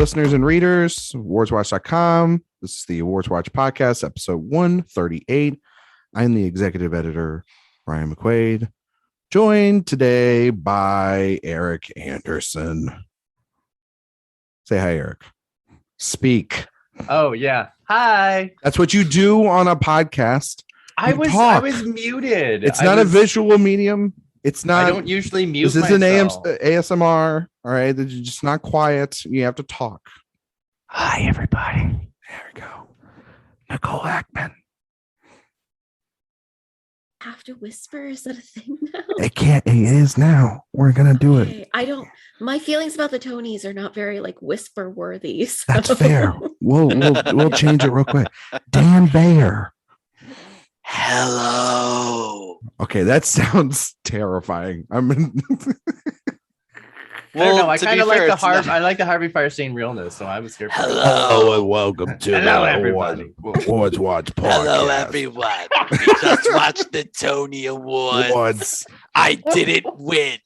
listeners and readers. AwardsWatch.com. This is the AwardsWatch Podcast, episode 138. I'm the executive editor, Ryan McQuade, joined today by Erik Anderson. Say hi, Erik. Speak. Oh, yeah. Hi. That's what you do on a podcast. I was muted. It's not a visual medium. It's not. I don't usually mute This myself. is an ASMR. All right. You're just not quiet. You have to talk. Hi, everybody. There we go. Nicole Ackman. Have to whisper? Is that a thing now? It is now. We're gonna do it. My feelings about the Tonys are not very whisper worthy. So. That's fair. We'll change it real quick. Dan Bayer. Hello. Okay, that sounds terrifying. I mean, I don't know. I kind of like I like the Harvey Fierstein realness, so I was here. Hello and welcome to Hello, everybody. AwardsWatch Podcast. Hello, everyone. We just watched the Tony Awards. I didn't win.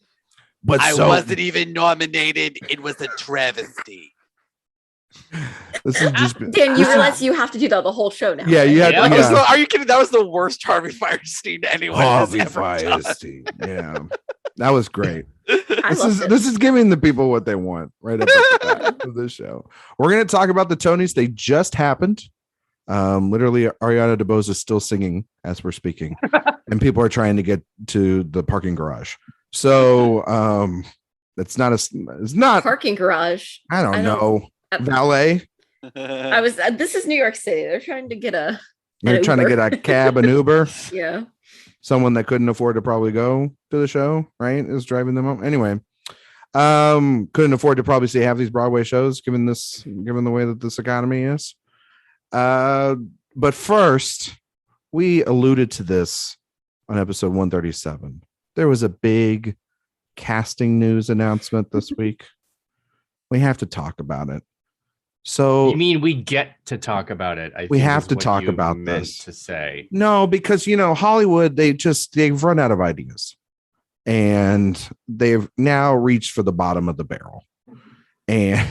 But I wasn't even nominated. It was a travesty. This is just Dan, you realize you have to do that the whole show now. Yeah, you have to. Are you kidding? That was the worst Harvey Fierstein anyone has ever done. Yeah, that was great. This is giving the people what they want right up at the back of this show. We're going to talk about the Tonys. They just happened. Literally, Ariana DeBose is still singing as we're speaking, and people are trying to get to the parking garage. So, it's not parking garage. I don't know. Valet. This is New York City. They're trying to get They're trying to get a cab, an Uber. Yeah. Someone that couldn't afford to probably go to the show, right, is driving them home. Anyway, couldn't afford to probably see half these Broadway shows given the way that this economy is. But first, we alluded to this on episode 137. There was a big casting news announcement this week. We have to talk about it. So you mean we get to talk about it? We have to talk about this. To say no, because Hollywood, they've run out of ideas, and they've now reached for the bottom of the barrel, and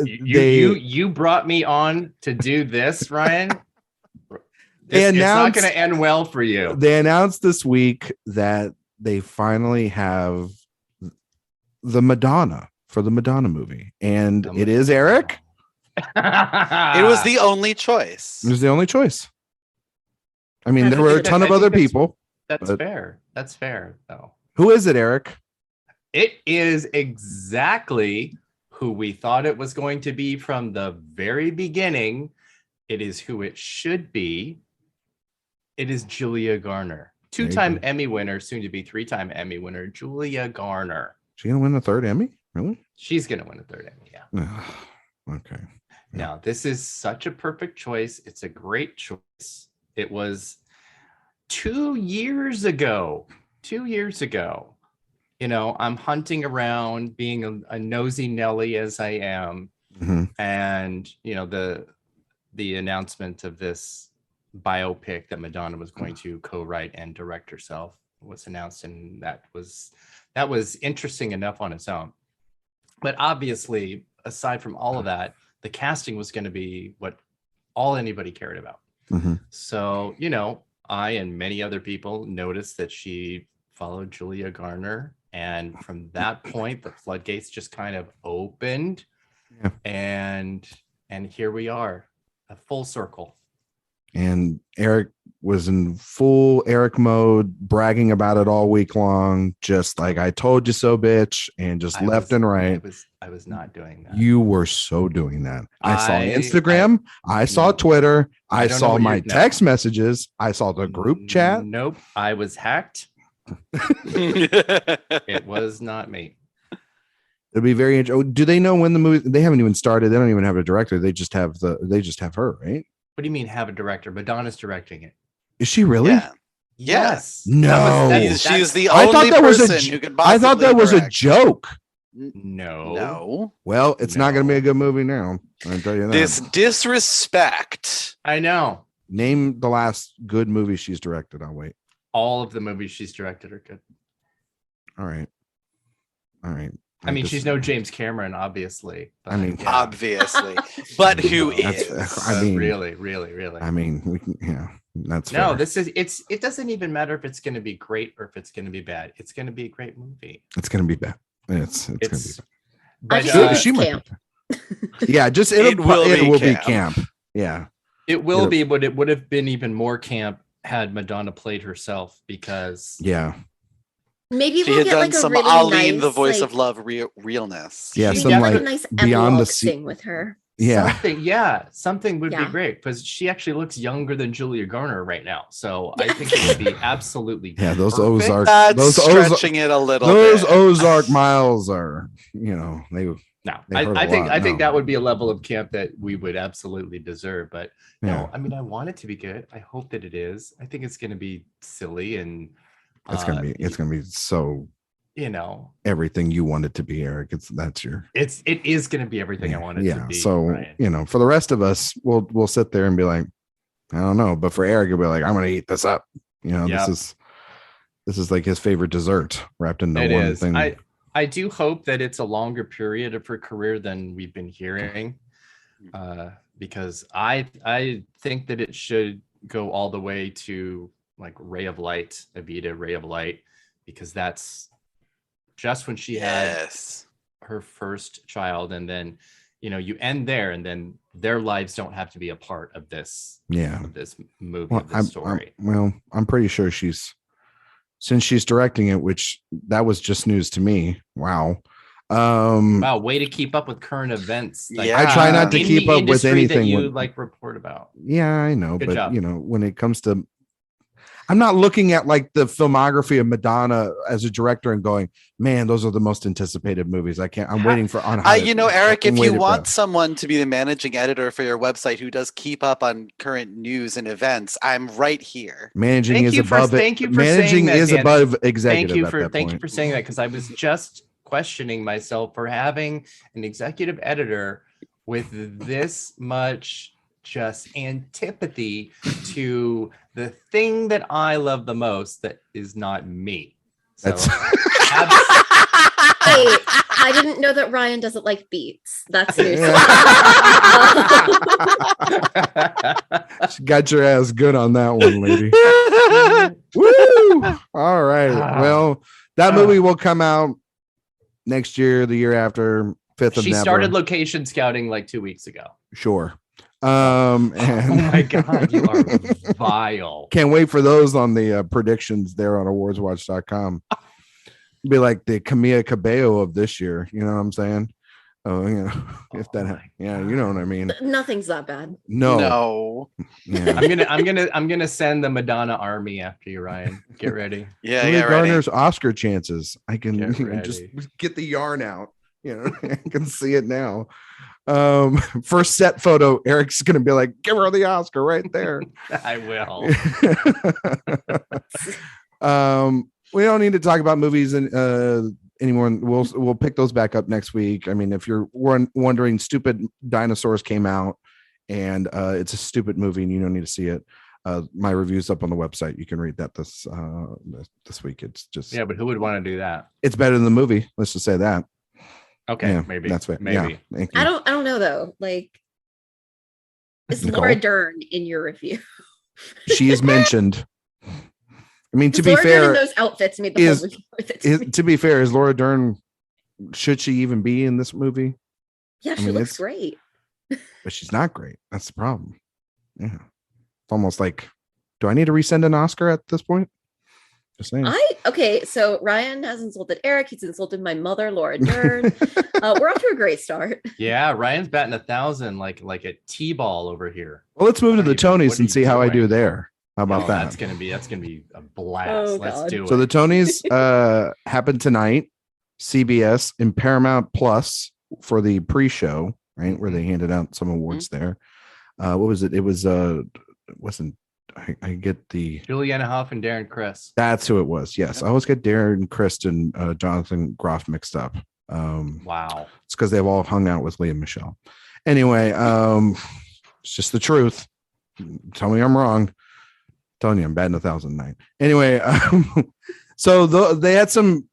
you brought me on to do this, Ryan. It's not going to end well for you. They announced this week that they finally have the Madonna for the Madonna movie, and it is Erik. It was the only choice. It was the only choice. I mean, there were a ton of other people. That's fair. That's fair, though. Who is it, Erik? It is exactly who we thought it was going to be from the very beginning. It is who it should be. It is Julie Garner, two-time Emmy winner, soon to be three-time Emmy winner, Julie Garner. She gonna win the third Emmy? Really? She's gonna win a third Emmy. Yeah. Okay. Now, this is such a perfect choice. It's a great choice. It was 2 years ago. 2 years ago. I'm hunting around, being a nosy Nelly as I am, and the announcement of this biopic that Madonna was going to co-write and direct herself was announced, and that was interesting enough on its own. But obviously, aside from all of that, the casting was going to be what all anybody cared about. So, I and many other people noticed that she followed Julia Garner, and from that point, the floodgates just kind of opened, and here we are, a full circle. And Erik was in full Erik mode, bragging about it all week long, just like I told you so, bitch, and just left and right. I was not doing that. You were so doing that. I saw Instagram. I saw Twitter. I saw my text messages. I saw the group chat. Nope. I was hacked. It was not me. It'd be very interesting. Do they know when the movie? They haven't even started. They don't even have a director. They just have her, right? What do you mean have a director? Madonna's directing it. Is she really? Yeah. Yes. No. She's the only person who could possibly I thought that was a joke. No. Well, it's not going to be a good movie now. I'll tell you that. This disrespect. I know. Name the last good movie she's directed. I'll wait. All of the movies she's directed are good. All right. I mean, she's no James Cameron, obviously. I mean, obviously, but who is? I mean, really. I mean, we can, yeah, that's no. fair. It doesn't even matter if it's going to be great or if it's going to be bad. It's going to be a great movie. It's going to be bad. It's going to be bad. I But just she camp. Yeah, just it will be camp. Yeah, it will be, but it would have been even more camp had Madonna played herself, because yeah. Maybe She we'll had get done like a some really Aline, nice, the voice like, of love, realness. Yeah, she some get like like a nice beyond the epilogue thing with her. Yeah, something would be Yeah. great, because she actually looks younger than Julia Garner right now. So I think it would be absolutely yeah. Those perfect. Ozark, That's stretching it a little those bit. Ozark miles are, they. No, They hurt I a think lot, I think no. that would be a level of camp that we would absolutely deserve. But Yeah. no, I mean, I want it to be good. I hope that it is. I think it's going to be silly, and It's gonna be so everything you want it to be, Eric. It is going to be everything I want it to be. So Ryan. for the rest of us, we'll sit there and be like, I don't know, but for Eric, it'll be like, I'm gonna eat this up. Yep. This is like his favorite dessert wrapped into It one is. thing. I do hope that it's a longer period of her career than we've been hearing, because I think that it should go all the way to like Ray of Light, Evita, Ray of Light, because that's just when she had her first child, and then you end there, and then their lives don't have to be a part of this movie, of this story. I'm pretty sure since she's directing it, which that was just news to me. Wow. Wow, way to keep up with current events. Yeah. I try not to keep up with anything that you report about. Yeah, I know. Good But job. when it comes to, I'm not looking at like the filmography of Madonna as a director and going, man, those are the most anticipated movies. I'm waiting for on. Eric, if you want someone to be the managing editor for your website who does keep up on current news and events, I'm right here. Managing is above executive. Thank you for saying that, because I was just questioning myself for having an executive editor with this much just antipathy to the thing that I love the most that is not me. So I didn't know that Ryan doesn't like beets. That's news. She got your ass good on that one, lady. Woo! All right. Well, that movie will come out next year, the year after, 5th of November. She started location scouting like 2 weeks ago. Sure. And oh my God, you are vile. Can't wait for those on the predictions there on AwardsWatch.com. Be like the Camilla Cabello of this year. You know what I'm saying? If that, you know what I mean. Nothing's that bad. No. Yeah. I'm gonna send the Madonna army after you, Ryan. Get ready. Julie Garner's Oscar chances. I can just get the yarn out. I can see it now. First set photo, Eric's gonna be like, give her the Oscar right there. I will. We don't need to talk about movies anymore. We'll pick those back up next week. I mean, if you're wondering, Stupid Dinosaurs came out, and it's a stupid movie, and you don't need to see it. My review's up on the website. You can read that this week. It's just but who would want to do that? It's better than the movie. Let's just say that. Okay, maybe that's fair. Maybe. Yeah, I don't know though. Like, is Laura Dern in your review? She is mentioned. I mean, to be Laura fair, Dern in those outfits made the whole movie worth it. To be fair, is Laura Dern? Should she even be in this movie? Yeah, she looks great, but she's not great. That's the problem. Yeah, it's almost like, do I need to resend an Oscar at this point? Just saying. Okay, so Ryan has insulted Eric. He's insulted my mother, Laura Dern. We're off to a great start. Yeah, Ryan's batting 1,000 like a T-ball over here. Well, let's move to the Tonys and see how I do there. How about that? That's gonna be a blast. Let's do it. So the Tonys happened tonight. CBS and Paramount Plus for the pre-show, right, where they handed out some awards there. What was it? It was wasn't. I get the Julianne Hough and Darren Criss. That's who it was. Yes, yep. I always get Darren Criss and Jonathan Groff mixed up. Wow, it's because they've all hung out with Leah Michelle. Anyway, it's just the truth. Tell me I'm wrong. Telling you, I'm batting 1,009. Anyway, so they had some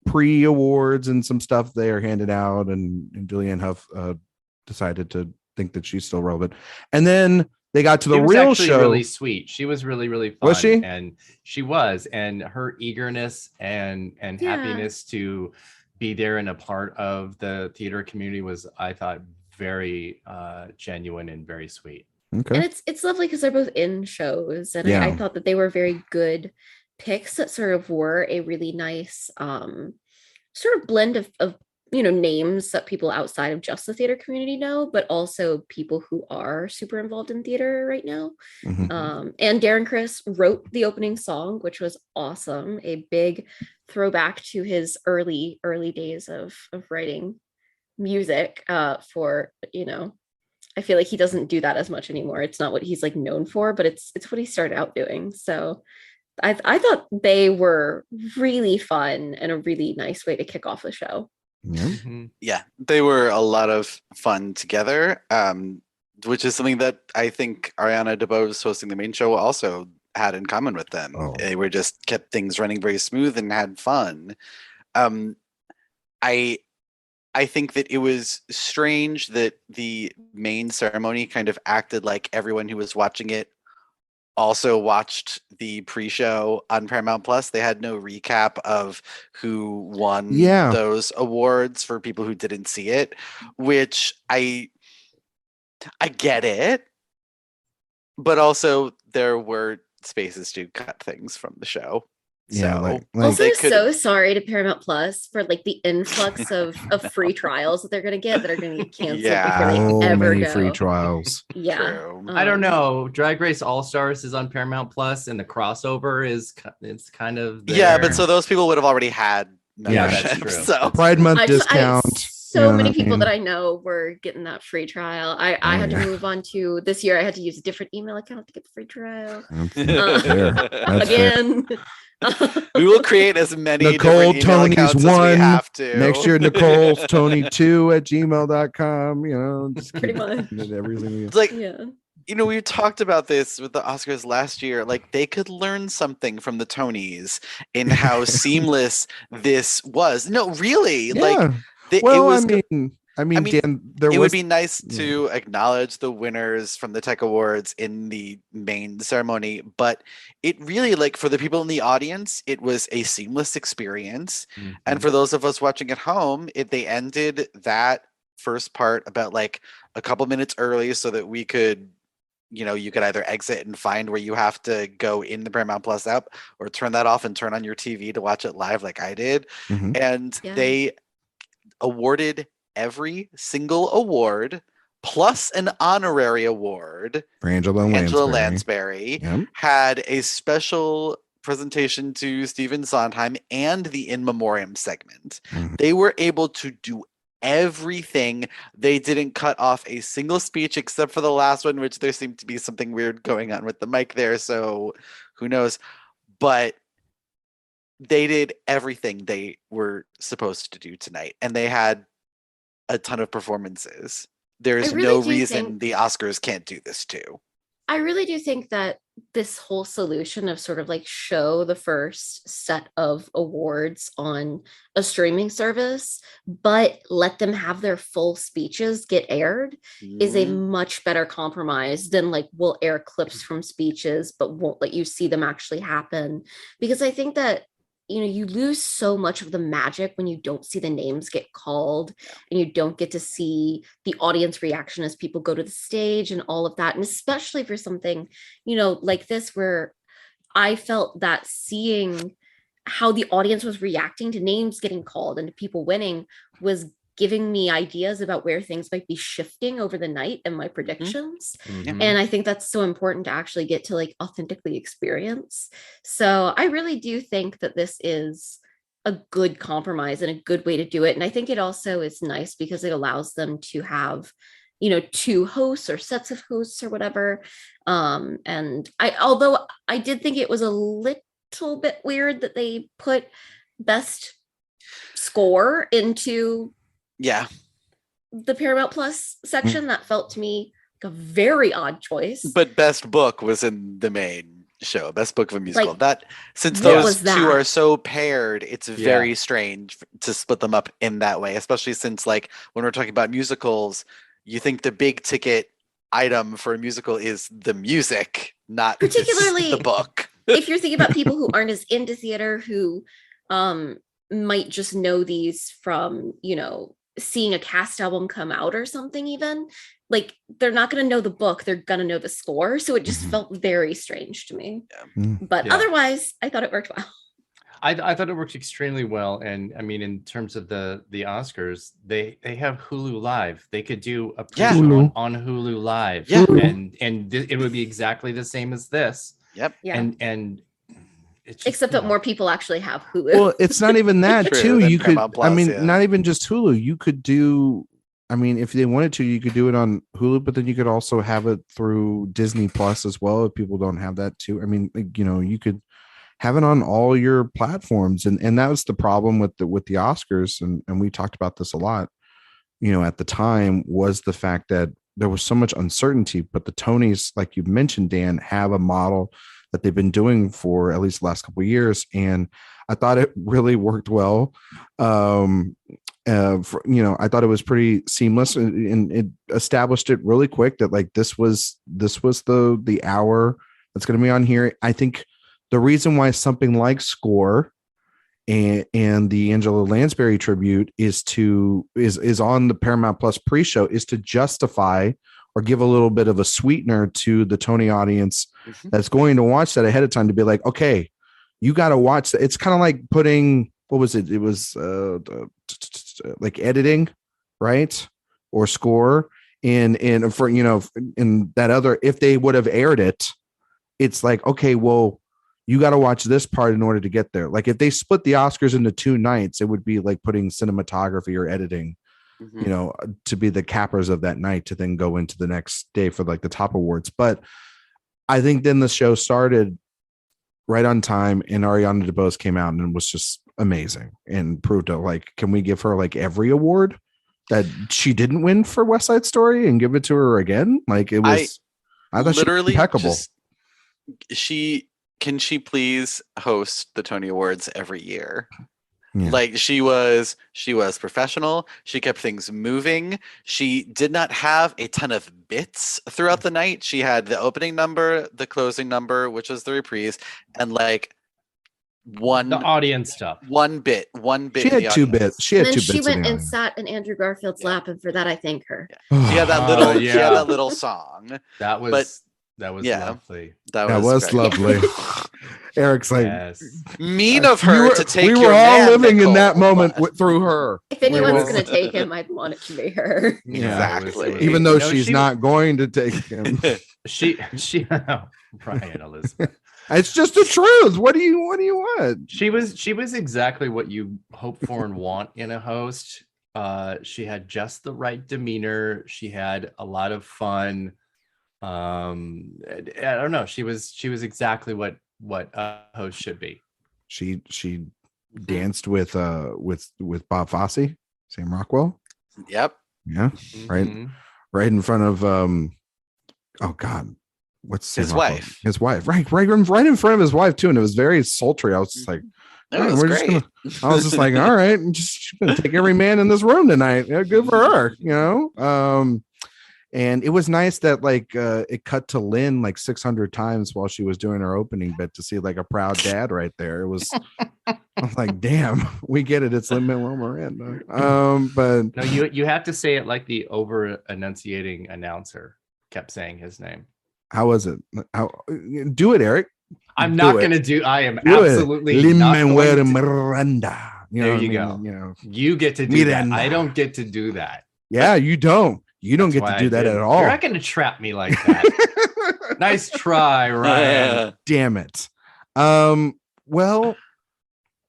pre-awards and some stuff they are handed out, and Julianne Hough decided to think that she's still relevant. And then they got to the real show. Really sweet. She was really, really fun. Was she? And she was, and her eagerness and happiness to be there and a part of the theater community was, I thought, very genuine and very sweet. Okay. And it's lovely because they're both in shows, and I thought that they were very good picks that sort of were a really nice sort of blend of names that people outside of just the theater community know, but also people who are super involved in theater right now. Mm-hmm. And Darren Criss wrote the opening song, which was awesome. A big throwback to his early days of writing music for, I feel like he doesn't do that as much anymore. It's not what he's like known for, but it's what he started out doing. So I thought they were really fun and a really nice way to kick off the show. Mm-hmm. Yeah, they were a lot of fun together, which is something that I think Ariana DeBose hosting the main show also had in common with them. Oh. They were just kept things running very smooth and had fun. I think that it was strange that the main ceremony kind of acted like everyone who was watching it also watched the pre-show on Paramount Plus. They had no recap of who won those awards for people who didn't see it, which I get it, but also there were spaces to cut things from the show. Yeah, so like also so sorry to Paramount Plus for like the influx of free trials that they're going to get that are going to get canceled before they ever many go. free trials. Yeah, I don't know. Drag Race All Stars is on Paramount Plus, and the crossover it's kind of there. but so those people would have already had membership. That's true. So Pride Month discount. So many people that I know were getting that free trial. I had to move on to this year. I had to use a different email account to get the free trial. Again. We will create as many Nicole Tony's 1 as we have to. Next year, Nicole Tony 2 at gmail.com. Just pretty much everything. It's like, we talked about this with the Oscars last year. Like, they could learn something from the Tonys in how seamless this was. No, really. Yeah. Like, I mean, Dan, it would be nice to acknowledge the winners from the Tech Awards in the main ceremony, but it really, like, for the people in the audience, it was a seamless experience. Mm-hmm. And for those of us watching at home, they ended that first part about like a couple minutes early so that we could, you could either exit and find where you have to go in the Paramount Plus app or turn that off and turn on your TV to watch it live like I did. Mm-hmm. And they awarded every single award plus an honorary award for Angela Lansbury. Had a special presentation to Stephen Sondheim and the In Memoriam segment. Mm-hmm. They were able to do everything. They didn't cut off a single speech except for the last one, which there seemed to be something weird going on with the mic there, so who knows. But they did everything they were supposed to do tonight, and they had a ton of performances. There's no reason the Oscars can't do this too. I really do think that this whole solution of sort of like show the first set of awards on a streaming service, but let them have their full speeches get aired is a much better compromise than like we'll air clips from speeches, but won't let you see them actually happen. Because I think that you lose so much of the magic when you don't see the names get called and you don't get to see the audience reaction as people go to the stage and all of that. And especially for something, like this, where I felt that seeing how the audience was reacting to names getting called and to people winning was giving me ideas about where things might be shifting over the night and my predictions. Mm-hmm. And I think that's so important to actually get to like authentically experience. So I really do think that this is a good compromise and a good way to do it. And I think it also is nice because it allows them to have, two hosts or sets of hosts or whatever. And although I did think it was a little bit weird that they put best score into the Paramount Plus section. That felt to me like a very odd choice. But best book was in the main show, best book of a musical. Like, That since what those was two that? are so paired, it's very strange to split them up in that way, especially since like when we're talking about musicals, you think the big ticket item for a musical is the music, not Particularly the book. if you're thinking about people who aren't as into theater, who might just know these from, you know, seeing a cast album come out or something, even like they're not going to know the book, they're going to know the score. So it just felt very strange to me. But otherwise, I thought it worked well. I thought it worked extremely well. And I mean, in terms of the Oscars, they have Hulu Live. They could do a pre-show on Hulu Live. Yeah. And it would be exactly the same as this. Yep. Yeah. And it's just, except that more people actually have Hulu. Well, it's not even that True, too. than You could, Paramount Plus, I mean, yeah. not even just Hulu. You could do, I mean, if they wanted to, you could do it on Hulu, but then you could also have it through Disney Plus as well. If people don't have that too, I mean, like, you know, you could have it on all your platforms, and that was the problem with the Oscars, and we talked about this a lot. You know, at the time was the fact that there was so much uncertainty, but the Tonys, like you mentioned, Dan, have a model that they've been doing for at least the last couple of years, and I thought it really worked well. You know, I thought it was pretty seamless, and it established it really quick that like this was the hour that's going to be on here. I think the reason why something like Score and the Angela Lansbury tribute is on the Paramount Plus pre-show is to justify or give a little bit of a sweetener to the Tony audience that's going to watch that ahead of time, to be like, okay, you got to watch that. It's kind of like putting, what was it? It was like editing, right? Or Score in for, you know, in that other, if they would have aired it, it's like, okay, well, you got to watch this part in order to get there. Like if they split the Oscars into 2 nights, it would be like putting cinematography or editing, you know, to be the cappers of that night to then go into the next day for like the top awards. But I think then the show started right on time, and Ariana DeBose came out and was just amazing and proved to, like, can we give her like every award that she didn't win for West Side Story and give it to her again? Like it was, I thought literally she was impeccable. Can she please host the Tony Awards every year? Yeah. Like she was professional. She kept things moving. She did not have a ton of bits throughout the night. She had the opening number, the closing number, which was the reprise, and like the audience stuff. One bit. She had 2 bits. She had and 2 then bits. she went in the and audience. sat in Andrew Garfield's lap, and for that I thank her. Yeah. She had that little. She had that little song. That was lovely. That was lovely. Eric's like, mean of her to take. We were all living in that moment through her. If anyone's going to take him, I'd want it to be her. Yeah, exactly. Even though she's not going to take him. she Brian Elizabeth. It's just the truth. What do you want? She was exactly what you hope for and want in a host. She had just the right demeanor. She had a lot of fun. I don't know. She was exactly what a host should be. She danced with Bob Fosse, Sam Rockwell. Yep. Yeah. Right in front of oh God, what's his wife? His wife, right in front of his wife too, and it was very sultry. I was just like, I was just like, all right, she's gonna take every man in this room tonight. Yeah, good for her, you know. And it was nice that like it cut to Lynn like 600 times while she was doing her opening bit to see like a proud dad right there. It was, I was like, damn, we get it. It's Lin-Manuel Miranda. But no, you have to say it like the over enunciating announcer kept saying his name. How was it? Do it, Eric. I'm not going to do. I am do absolutely Lin-Manuel Miranda. There you go. You know, you get to do that. I don't get to do that. Yeah, you don't. You don't get to do that at all. You're not going to trap me like that. Nice try, Ryan. Damn it. Well,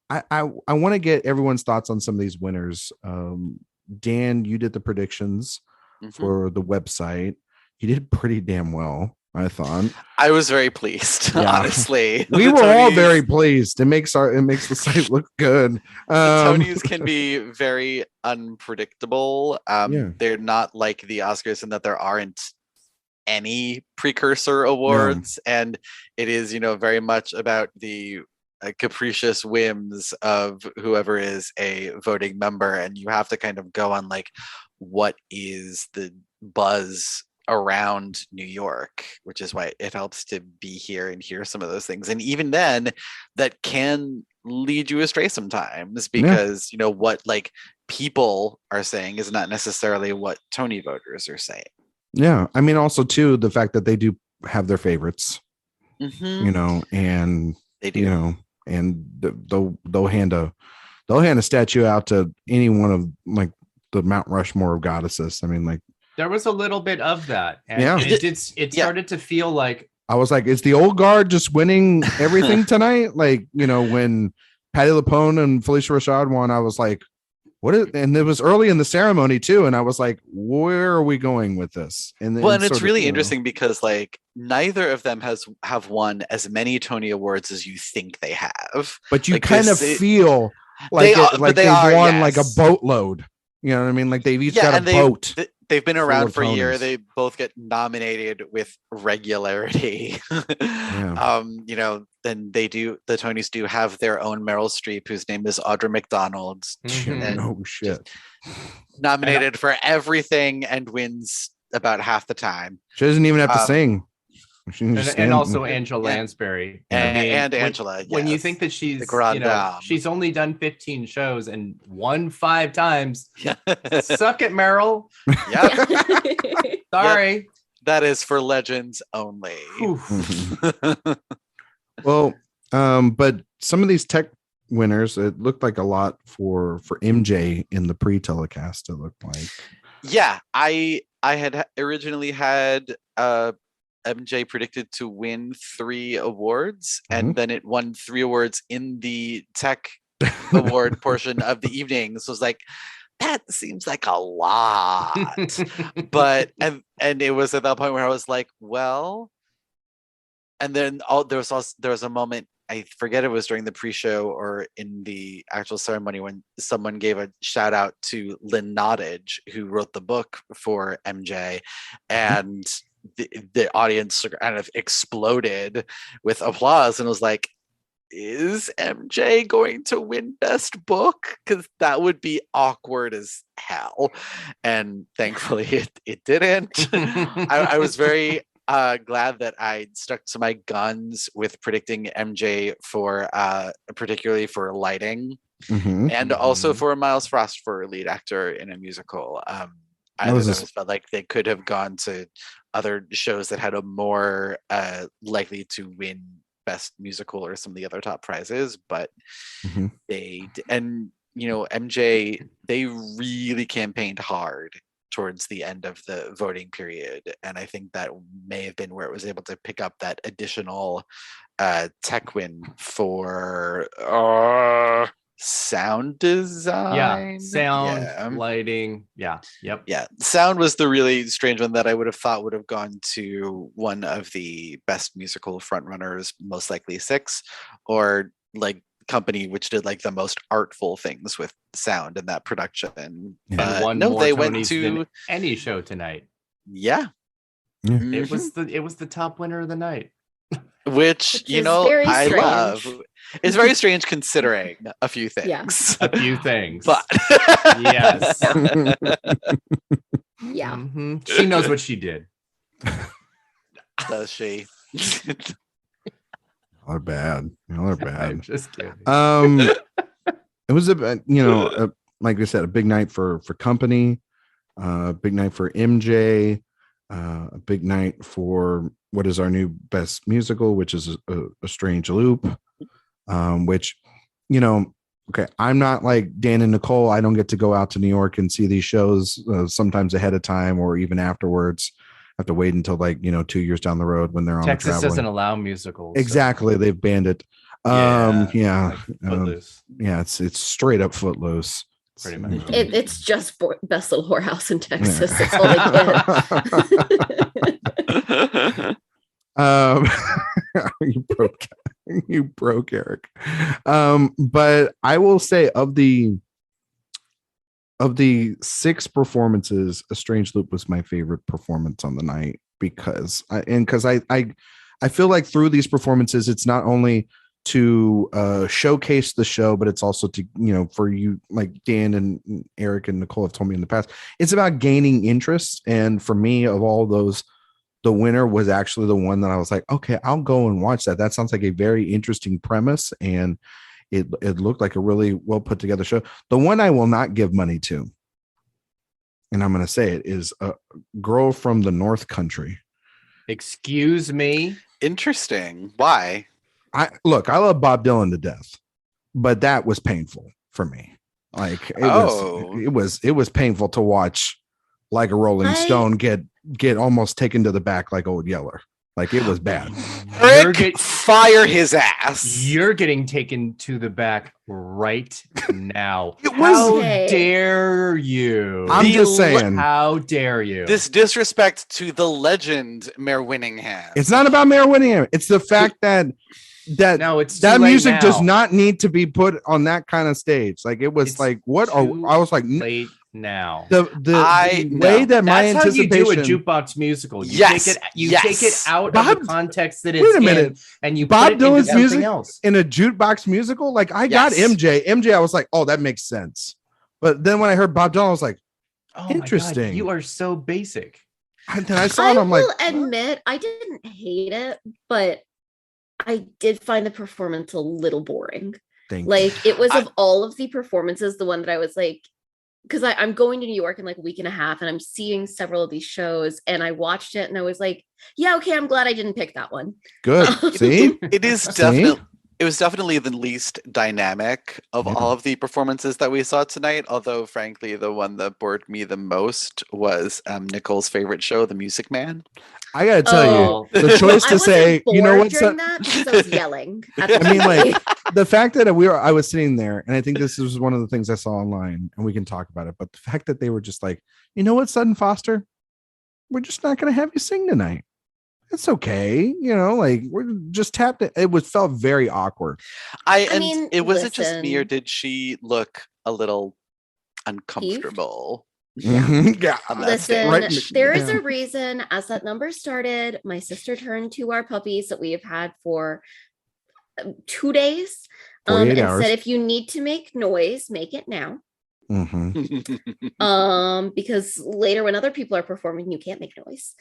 I want to get everyone's thoughts on some of these winners. Dan, you did the predictions for the website. You did pretty damn well, I thought. I was very pleased, honestly. We were all very pleased. It makes the site look good. The Tonys can be very unpredictable. They're not like the Oscars in that there aren't any precursor awards, and it is, you know, very much about the capricious whims of whoever is a voting member, and you have to kind of go on like, what is the buzz around New York, which is why it helps to be here and hear some of those things. And even then, that can lead you astray sometimes, because you know what like people are saying is not necessarily what Tony voters are saying. Yeah, I mean, also too, the fact that they do have their favorites, you know, and they do, you know, and they'll hand a statue out to any one of like the Mount Rushmore of goddesses. I mean, like there was a little bit of that, and Yeah. it started to feel like I was like, is the old guard just winning everything tonight? Like, you know, when Patti LuPone and Felicia Rashad won, I was like, what is, and it was early in the ceremony too. And I was like, where are we going with this? And well, and it's really interesting because like neither of them have won as many Tony Awards as you think they have. But you like kind of feel like they've won like a boatload. You know what I mean? Like they've each got a boat. They've been around for a year. Tonys. They both get nominated with regularity. You know, then the Tonys do have their own Meryl Streep, whose name is Audra McDonald. And oh shit! Nominated for everything and wins about half the time. She doesn't even have to sing. And also Angela Lansbury and Angela. When you think that she's, you know, she's only done 15 shows and won 5 times. Suck it, Meryl. Yeah. Sorry. Yep. That is for legends only. Well, but some of these tech winners, it looked like a lot for MJ in the pre-telecast. It looked like. Yeah, I had originally had MJ predicted to win 3 awards, and then it won 3 awards in the tech award portion of the evening. So it's like, that seems like a lot. But and it was at that point where I was like, well, and then there was a moment, I forget it was during the pre-show or in the actual ceremony, when someone gave a shout out to Lynn Nottage, who wrote the book for MJ, and the audience kind of exploded with applause, and was like, is MJ going to win best book? Because that would be awkward as hell. And thankfully it didn't. I was very glad that I stuck to my guns with predicting MJ for particularly for lighting, and also for Miles Frost for lead actor in a musical. I felt like they could have gone to other shows that had a more likely to win best musical or some of the other top prizes, but and you know, MJ, they really campaigned hard towards the end of the voting period, and I think that may have been where it was able to pick up that additional tech win for sound design, lighting, sound was the really strange one that I would have thought would have gone to one of the best musical frontrunners, most likely 6, or like company which did like the most artful things with sound in that production. And they went to any show tonight. It was the top winner of the night, which you know, I love. It's very strange considering a few things. A few things. But yes. She knows what she did. Does she? Y'all are bad. I'm just kidding. It was like I said, a big night for company, a big night for MJ, a big night for what is our new best musical, which is a Strange Loop. Which, you know, okay, I'm not like Dan and Nicole. I don't get to go out to New York and see these shows sometimes ahead of time or even afterwards. I have to wait until 2 years down the road when they're on Texas traveling. Doesn't allow musicals. Exactly. So. They've banned it. Footloose. It's straight up Footloose. Pretty much. It's just Best Little Whorehouse in Texas. That's all they get. You broke Erik. But I will say, of the of the 6 performances, A Strange Loop was my favorite performance on the night because I feel like through these performances, it's not only to showcase the show, but it's also to, for you, like Dan and Erik and Nicole have told me in the past, it's about gaining interest. And for me, of all those, the winner was actually the one that I was like, okay, I'll go and watch that. That sounds like a very interesting premise. And it looked like a really well put together show. The one I will not give money to, and I'm going to say it, is a girl from the North Country. Excuse me. Interesting. Why? I love Bob Dylan to death, but that was painful for me. Like it was painful to watch, like a Rolling Stone get almost taken to the back like Old Yeller. Like it was bad. Erik, fire his ass. You're getting taken to the back right now. How dare you? I'm just saying. How dare you? This disrespect to the legend Mayor Winningham. It's not about Mayor Winningham. It's the fact that that music does not need to be put on that kind of stage. Like it was I was like late now. The way that my anticipation. That's how you do a jukebox musical. You take it out of the context that it's wait a minute. in, and you Bob put it Dylan's into music else. In a jukebox musical. Like I got MJ. I was like, oh, that makes sense. But then when I heard Bob Dylan, I was like, oh interesting. My God, you are so basic. And then I saw it. I'm like, admit I didn't hate it, but I did find the performance a little boring. It was of all of the performances, the one that I was like, because I'm going to New York in like a week and a half and I'm seeing several of these shows and I watched it and I was like, yeah, okay, I'm glad I didn't pick that one. Good. See? It was definitely the least dynamic of all of the performances that we saw tonight. Although, frankly, the one that bored me the most was Nicole's favorite show, The Music Man. I gotta tell you, the choice to say, you know what? During that, because I was yelling. I mean, like the fact that I was sitting there, and I think this was one of the things I saw online, and we can talk about it. But the fact that they were just like, you know what, Sutton Foster, we're just not gonna have you sing tonight. It's okay, like we're just tapped it. It felt very awkward. Wasn't just me, or did she look a little uncomfortable? Yeah, listen, there is a reason. As that number started, my sister turned to our puppies that we have had for 2 days and said, if you need to make noise, make it now. Because later when other people are performing, you can't make noise.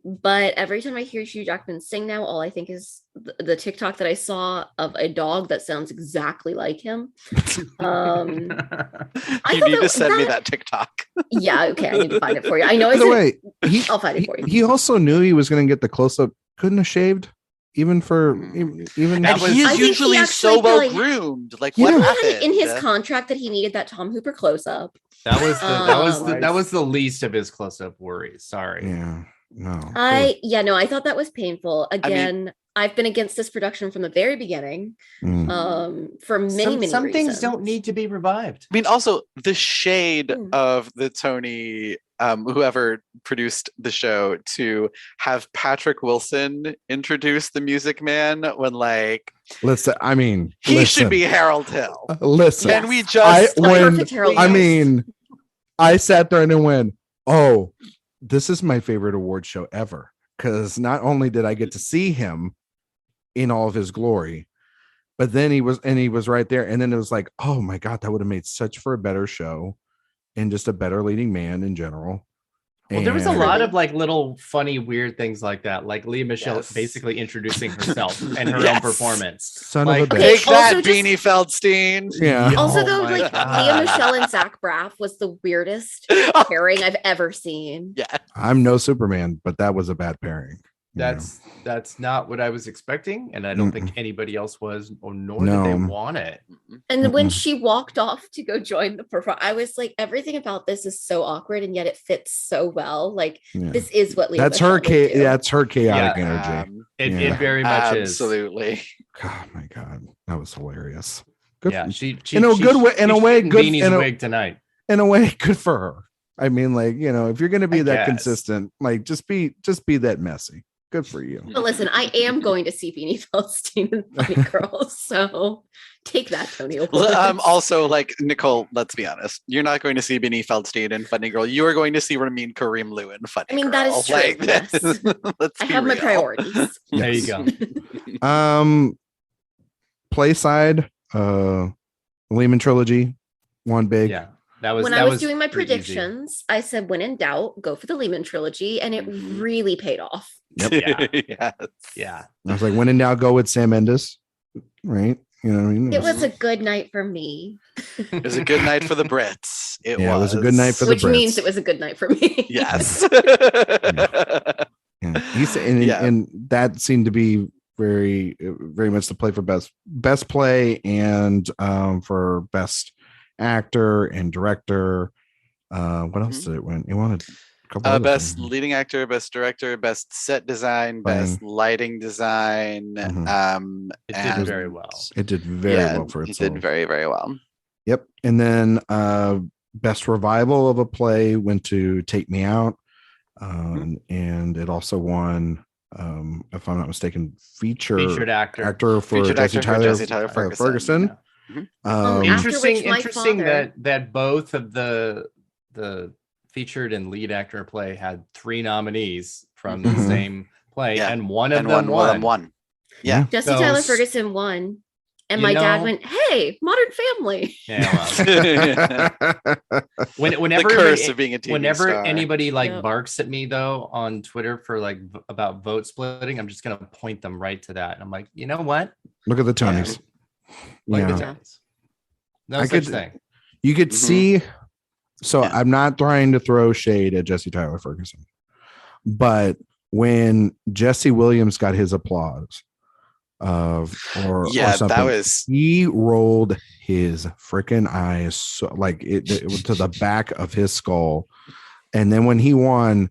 But every time I hear Hugh Jackman sing now, all I think is the TikTok that I saw of a dog that sounds exactly like him. You need to send me that TikTok. Yeah, okay, I need to find it for you. I know. I'll find it for you. He also knew he was going to get the close up. Couldn't have shaved. Even and he is usually so well groomed. Like what happened in his contract that he needed that Tom Hooper close up? That was the least of his close up worries. Sorry. Yeah. No. I thought that was painful. Again, I've been against this production from the very beginning. For many some reasons. Things don't need to be revived. I mean, also the shade of the Tony. Whoever produced the show to have Patrick Wilson introduce the Music Man when he should be Harold Hill. Listen, can we just I sat there and went, oh, this is my favorite award show ever. Because not only did I get to see him in all of his glory, but then he was right there. And then it was like, oh my God, that would have made such for a better show. And just a better leading man in general. Well, there was a lot of little funny, weird things like that, like Leah Michelle basically introducing herself and her own performance. Son of a bitch. Take that, Beanie Feldstein. Yeah. Also, though, Leah Michelle and Zach Braff was the weirdest pairing I've ever seen. Yeah. I'm no Superman, but that was a bad pairing. That's not what I was expecting, and I don't think anybody else was, nor did they want it. And when she walked off to go join the performance, I was like, everything about this is so awkward, and yet it fits so well. This is what Leah. That's her chaotic energy. It very much is. Absolutely. Oh my God, that was hilarious. Good. Yeah, she in a good way. In a way, good. Beanie's wig tonight. In a way, good for her. I mean, if you're going to be that consistent, just be that messy. Good for you. But listen, I am going to see Beanie Feldstein and Funny Girls, so take that, Tony Awards. Also, like, Nicole, let's be honest. You're not going to see Beanie Feldstein and Funny Girl. You are going to see Ramin Kareem Lewin Funny Girl. I mean, that is true. Like, Yes. let's I be have my real. priorities. There you go. Play side, Lehman trilogy, one big. Yeah. That was When that I was doing my pretty easy. predictions, I said, when in doubt, go for the Lehman trilogy, and it really paid off. Yeah. Yes. Yeah. I was like, when in doubt, go with Sam Mendes, right? You know what I mean? It was a good night for me. It was a good night for the Brits. It was a good night for the Which means Brits. it was a good night for me. Yes. Yeah. And that seemed to be very, very much the play for best play and for best actor and director. What else did it win? It wanted a couple other Best things. leading actor, best director, best set design, best lighting design. It did and- very well. It did very well for it itself. did very, very well. Yep. And then best revival of a play went to Take Me Out. And it also won, if I'm not mistaken, Featured actor. for Featured Jesse actor for Tyler, Jesse Tyler Ferguson. Ferguson. After Interesting, which my interesting father- that both of the featured and lead actor play had 3 nominees from the Mhm. same play, Yeah. and one of And them one of them won. won. Yeah. Jesse So Tyler s- Ferguson won. And you my dad know- went, hey, Modern Family. Yeah, well. Whenever the curse anybody- of being a TV whenever star. anybody like Yep. barks at me though on Twitter for like about vote splitting, I'm just gonna point them right to that. And I'm like, you know what? Look at the Tonys. Like Yeah. the Tonys. No I such could- thing. You could Mhm. see. So Yeah. I'm not trying to throw shade at Jesse Tyler Ferguson, but when Jesse Williams got his applause, or something, that was he rolled his freaking eyes so like it was to the back of his skull, and then when he won,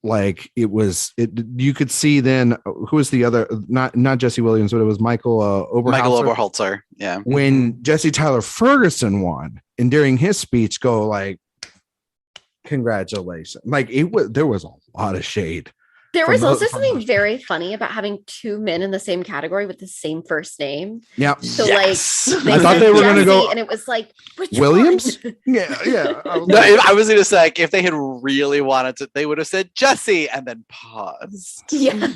like you could see then who was the other, not Jesse Williams, but it was Michael Michael Oberholzer. Oberholzer. Yeah. When Jesse Tyler Ferguson won, and during his speech go like, congratulations, like there was a lot of shade. There From was those- also from something those- very funny about having 2 men in the same category with the same first name. Yeah. So Yes. they I thought said they were gonna go- Jesse, and it was like, which Williams? one? Yeah. I was No, like, I was going to say, like, if they had really wanted to, they would have said Jesse and then paused. Yeah.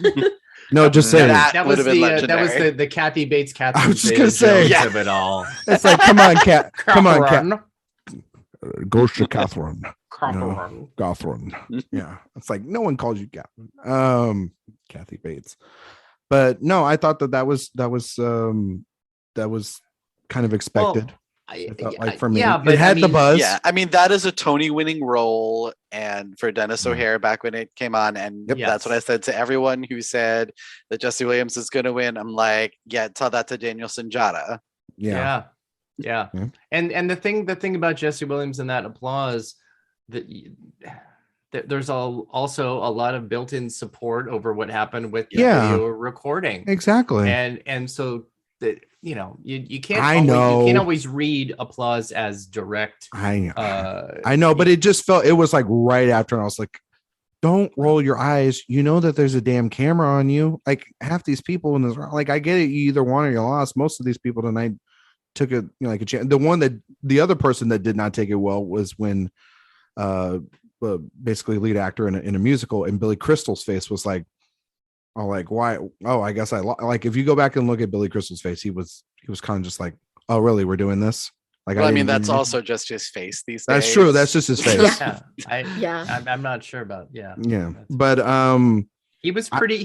no, just say That That would was have been that was legendary. the Kathy Bates I was just gonna Catherine say- Zeta-Jones of it all. it's like, come on, cat, come on, cat, Catherine. goes to Catherine. Catherine. Catherine. Yeah. It's like no one calls you Catherine. Kathy Bates. But no, I thought that was kind of expected. I felt like for me, yeah, it but had I the mean, buzz. Yeah, I mean that is a Tony-winning role, and for Dennis Yeah. O'Hare back when it came on, and Yep. that's what I said to everyone who said that Jesse Williams is going to win. I'm like, yeah, tell that to Daniel Sinjata. Yeah. Yeah. Yeah. And the thing about Jesse Williams and that applause, that there's also a lot of built-in support over what happened with the Yeah. video recording. Exactly. And so that you can't I always, know. you can't always read applause as direct. I know, but it just felt, it was like right after, and I was like, don't roll your eyes. You know that there's a damn camera on you. Like half these people in this, like I get it, you either won or you lost. Most of these people tonight took a like a chance. The other person that did not take it well was when basically lead actor in a musical, and Billy Crystal's face was like, oh, like why? Oh, I guess like if you go back and look at Billy Crystal's face, he was kind of just like, oh, really? We're doing this? Like, Well, I mean, didn't that's even- also just his face these days. that's true. That's just his face. Yeah. Yeah. I'm not sure about. Yeah. Yeah, That's- but He was pretty.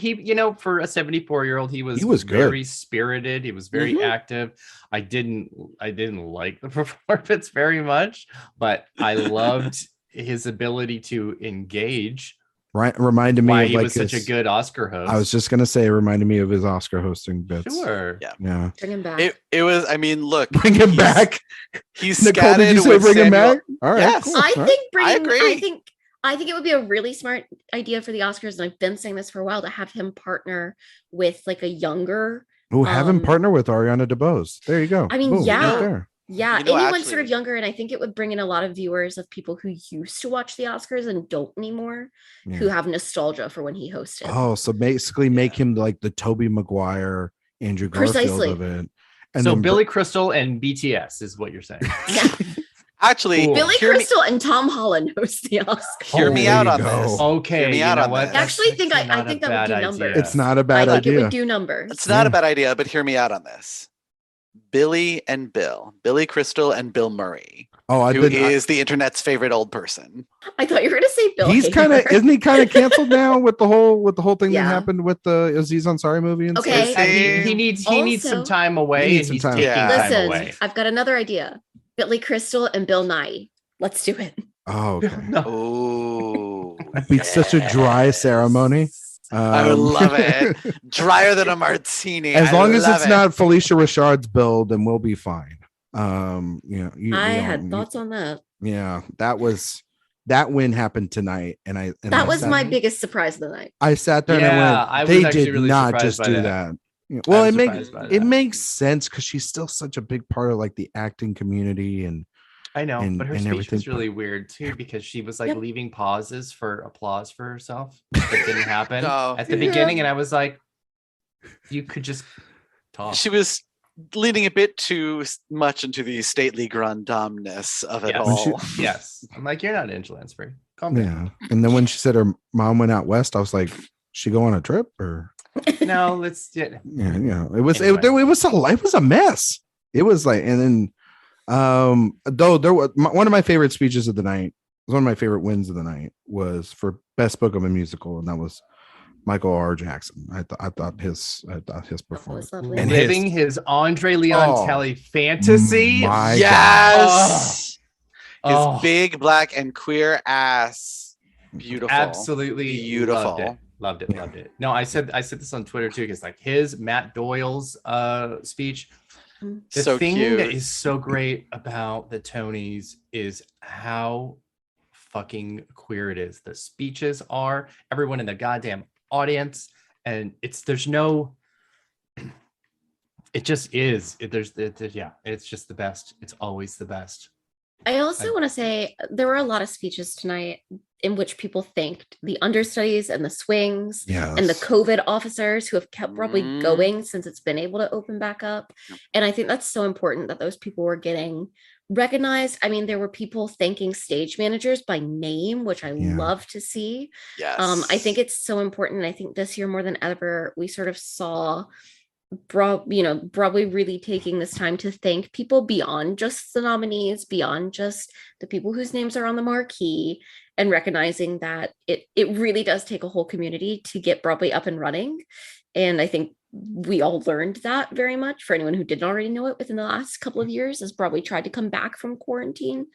For a 74-year-old, he was good. very spirited. He was very Mhm. active. I didn't like the performance very much, but I loved his ability to engage. right, reminded me Why of he like was such a his- good Oscar host. I was just gonna say, it reminded me of his Oscar hosting bits. sure. Yeah. Yeah, Bring him back. It was. I mean, look, bring him he's- back. He's Nicole, did scattered you say with bring him Samuel- back? All right, Yes. cool. I All right. think bringing. agree. I think it would be a really smart idea for the Oscars, and I've been saying this for a while, to have him partner with like a younger. Ooh, have him um, partner with Ariana DeBose. There you go. I mean, Boom, yeah. right there. Yeah, You know, anyone sort of actually- younger, and I think it would bring in a lot of viewers of people who used to watch the Oscars and don't anymore, who Yeah. have nostalgia for when he hosted. Oh, so basically make him like the Toby Maguire, Andrew Garfield Precisely. of it. And So then Billy Crystal and BTS is what you're saying. Yeah. Actually, Cool. Billy hear me- Crystal and Tom Holland host the Oscars. Hear me Oh, out there on you go. this. Okay, Hear me you out know on what? this. That's Actually, think actually I not think a that would bad do numbers. idea. it's not a I bad think it idea. would do numbers. It's not Yeah. a bad idea, but hear me out on this. Billy and Bill, Billy Crystal and Bill Murray, Oh, I who did. is the internet's favorite old person. I thought you were going to say Bill. He's kind of Hader. isn't he kind of canceled now with the whole thing Yeah. that happened with the Aziz Ansari movie and Okay. stuff? And he needs some Also- time away, He needs and some he's time. taking Yeah. time Listen, away. I've got another idea. Billy Crystal and Bill Nye. Let's do it. Oh, okay. No. Oh, That'd be such a dry ceremony. I would love it. Drier than a martini. As I long as love it's it. not Felicia Rashard's build, then we'll be fine. I had thoughts on that. Yeah, that win happened tonight, and I That was sat, my biggest surprise of the night. I sat there Yeah, and I I was went, they actually did really not surprised just by do that. that. Yeah, well, I it was makes surprised by it that. makes sense because she's still such a big part of like the acting community, and I know, and- but her and speech everything, was really weird too because she was like Yep. leaving pauses for applause for herself. That didn't happen No. at the Yeah. beginning, and I was like, "You could just talk." She was leaning a bit too much into the stately grandamness of it Yes. all. Yes, I'm like, "You're not Angela Lansbury. Calm down." yeah. And then when she said her mom went out west, I was like, she go on a trip or No, let's get. yeah, it was Anyway. it was a mess. It was like, and then though there was one of my favorite speeches of the night, one of my favorite wins of the night was for best book of a musical, and that was Michael R. Jackson. I thought his performance lovely. and Living his Andre Leon Oh, Kelly fantasy. my Yes. His Oh. big black and queer ass. Beautiful. Absolutely Beautiful. Loved it. No, I said this on Twitter too, because like his Matt Doyle's speech. The So thing cute. that is so great about the Tonys is how fucking queer it is. The speeches are everyone in the goddamn audience, and there's no. It just is. It's just the best. It's always the best. I also want to say there were a lot of speeches tonight in which people thanked the understudies and the swings Yeah, and the COVID officers who have kept probably Mm. going since it's been able to open back up. And I think that's so important that those people were getting recognized. I mean, there were people thanking stage managers by name, which I Yeah. love to see. Yes. I think it's so important. I think this year more than ever, we sort of saw Broadway really taking this time to thank people beyond just the nominees, beyond just the people whose names are on the marquee, and recognizing that it really does take a whole community to get Broadway up and running. And I think we all learned that very much, for anyone who didn't already know it, within the last couple of years as Broadway tried to come back from quarantine.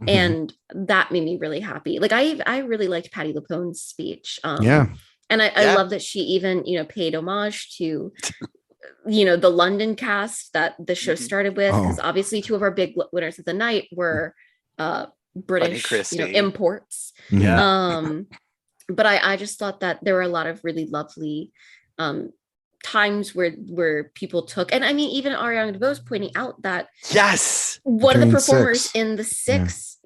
Mhm. And that made me really happy. Like I really liked Patti LuPone's speech. yeah. And I Yeah. love that she even, paid homage to, the London cast that the show Mhm. started with, because Oh. obviously two of our big winners of the night were British Christie. imports. Yeah. But I just thought that there were a lot of really lovely times where people took, and I mean, even Ariana DeVos pointing out that Yes. one of the During performers six. in the six,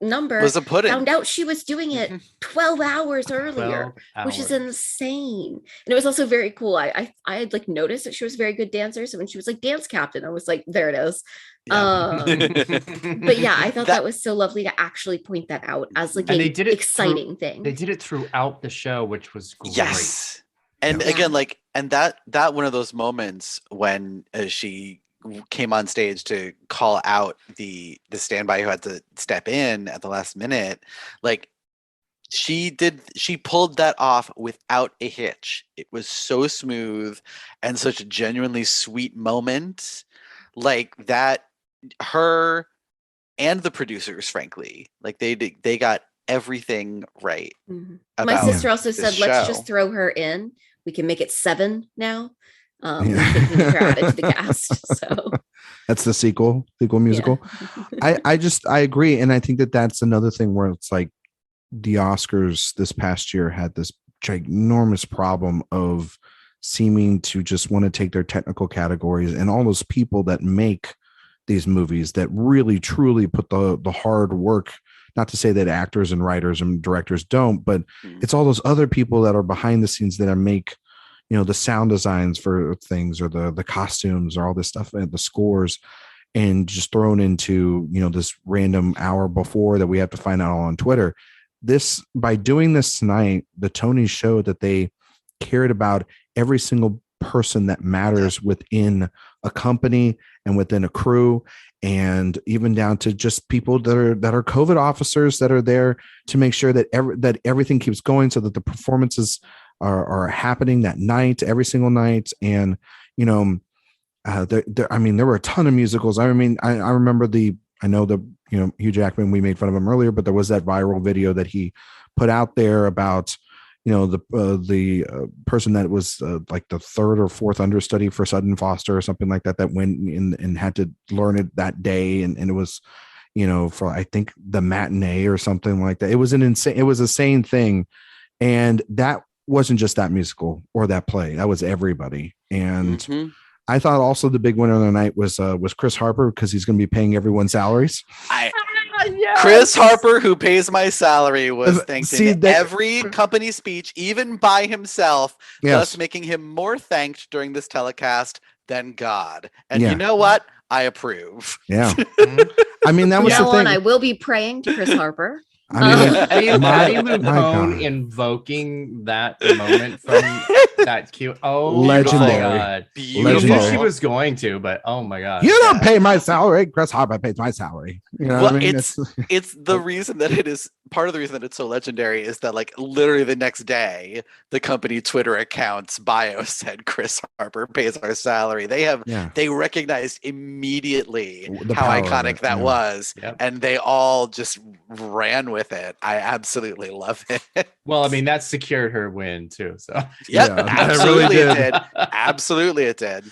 number Was a pudding. found out she was doing it 12 hours earlier. 12 Which is hours. insane. And it was also very cool. I had like noticed that she was a very good dancer. So when she was like dance captain, I was like, there it is. Yeah. But yeah, I thought that, That- was so lovely to actually point that out as like And a they did it exciting thing. They did it throughout the show, which was great. Yes. And Yeah. again, like, and that one of those moments when she came on stage to call out the standby who had to step in at the last minute, like she pulled that off without a hitch. It was so smooth and such a genuinely sweet moment, like that. Her and the producers, frankly, like they got everything right. Mhm. My about sister also this said, let's show. just throw her in. We can make it 7 now. Yeah. We can get her added to the cast. So That's the sequel musical. yeah. I agree, and I think that's another thing where it's like the Oscars this past year had this ginormous problem of seeming to just want to take their technical categories and all those people that make these movies that really truly put the hard work. Not to say that actors and writers and directors don't, but it's all those other people that are behind the scenes that make, the sound designs for things, or the costumes, or all this stuff, and the scores, and just thrown into, this random hour before that we have to find out all on Twitter. By doing this tonight, the Tonys showed that they cared about every single person that matters within a company and within a crew, and even down to just people that are COVID officers that are there to make sure that everything keeps going, so that the performances are happening that night, every single night. And there were a ton of musicals. I remember Hugh Jackman, we made fun of him earlier, but there was that viral video that he put out there about the person that was like the third or fourth understudy for Sutton Foster or something like that went in and had to learn it that day, and it was for, I think, the matinee or something like that. It was a sane thing, and that wasn't just that musical or that play, that was everybody. And I thought also the big winner of the night was Chris Harper, because he's going to be paying everyone's salaries. Yes. Chris Harper, who pays my salary, was thanked in every company speech, even by himself, thus making him more thanked during this telecast than God. And you know what? I approve. Yeah. I mean, that was the thing. I will be praying to Chris Harper. Patty LuPone invoking that moment from that cue. Oh, legendary. My God. Beautiful. You knew she was going to, but oh my God. You don't pay my salary. Chris Harper pays my salary. It's the reason that it is part of the reason that it's so legendary is that, like, literally the next day, the company Twitter account's bio said Chris Harper pays our salary. They recognized immediately how iconic that was, and they all just ran with it. I absolutely love it. Well, I mean, that secured her win too. So absolutely it did. Absolutely it did.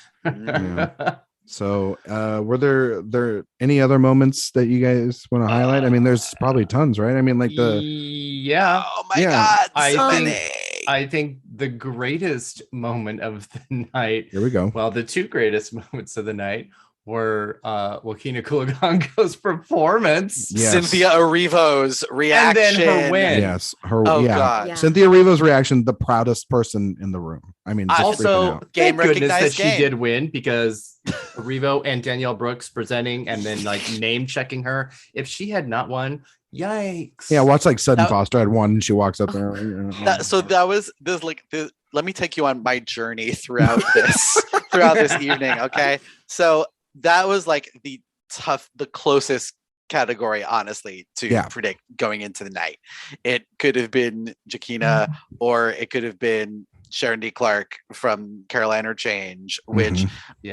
So were there any other moments that you guys want to highlight? I mean, there's probably tons, right? I mean, like oh my God, I think the greatest moment of the night, here we go, well, the two greatest moments of the night were Joaquina Kuligango's performance, Cynthia Erivo's reaction, and then her win. Yes, God. Cynthia Erivo's reaction, the proudest person in the room. I mean, also, game goodness that game. she did win, because Erivo and Danielle Brooks presenting and then like name checking her. If she had not won, yikes. Yeah, watch like Sutton Foster had won and she walks up there. Let me take you on my journey throughout this evening. Okay, so that was like the closest category, honestly, to predict going into the night. It could have been Joaquina, or it could have been Sharon D. Clarke from Caroline or Change, which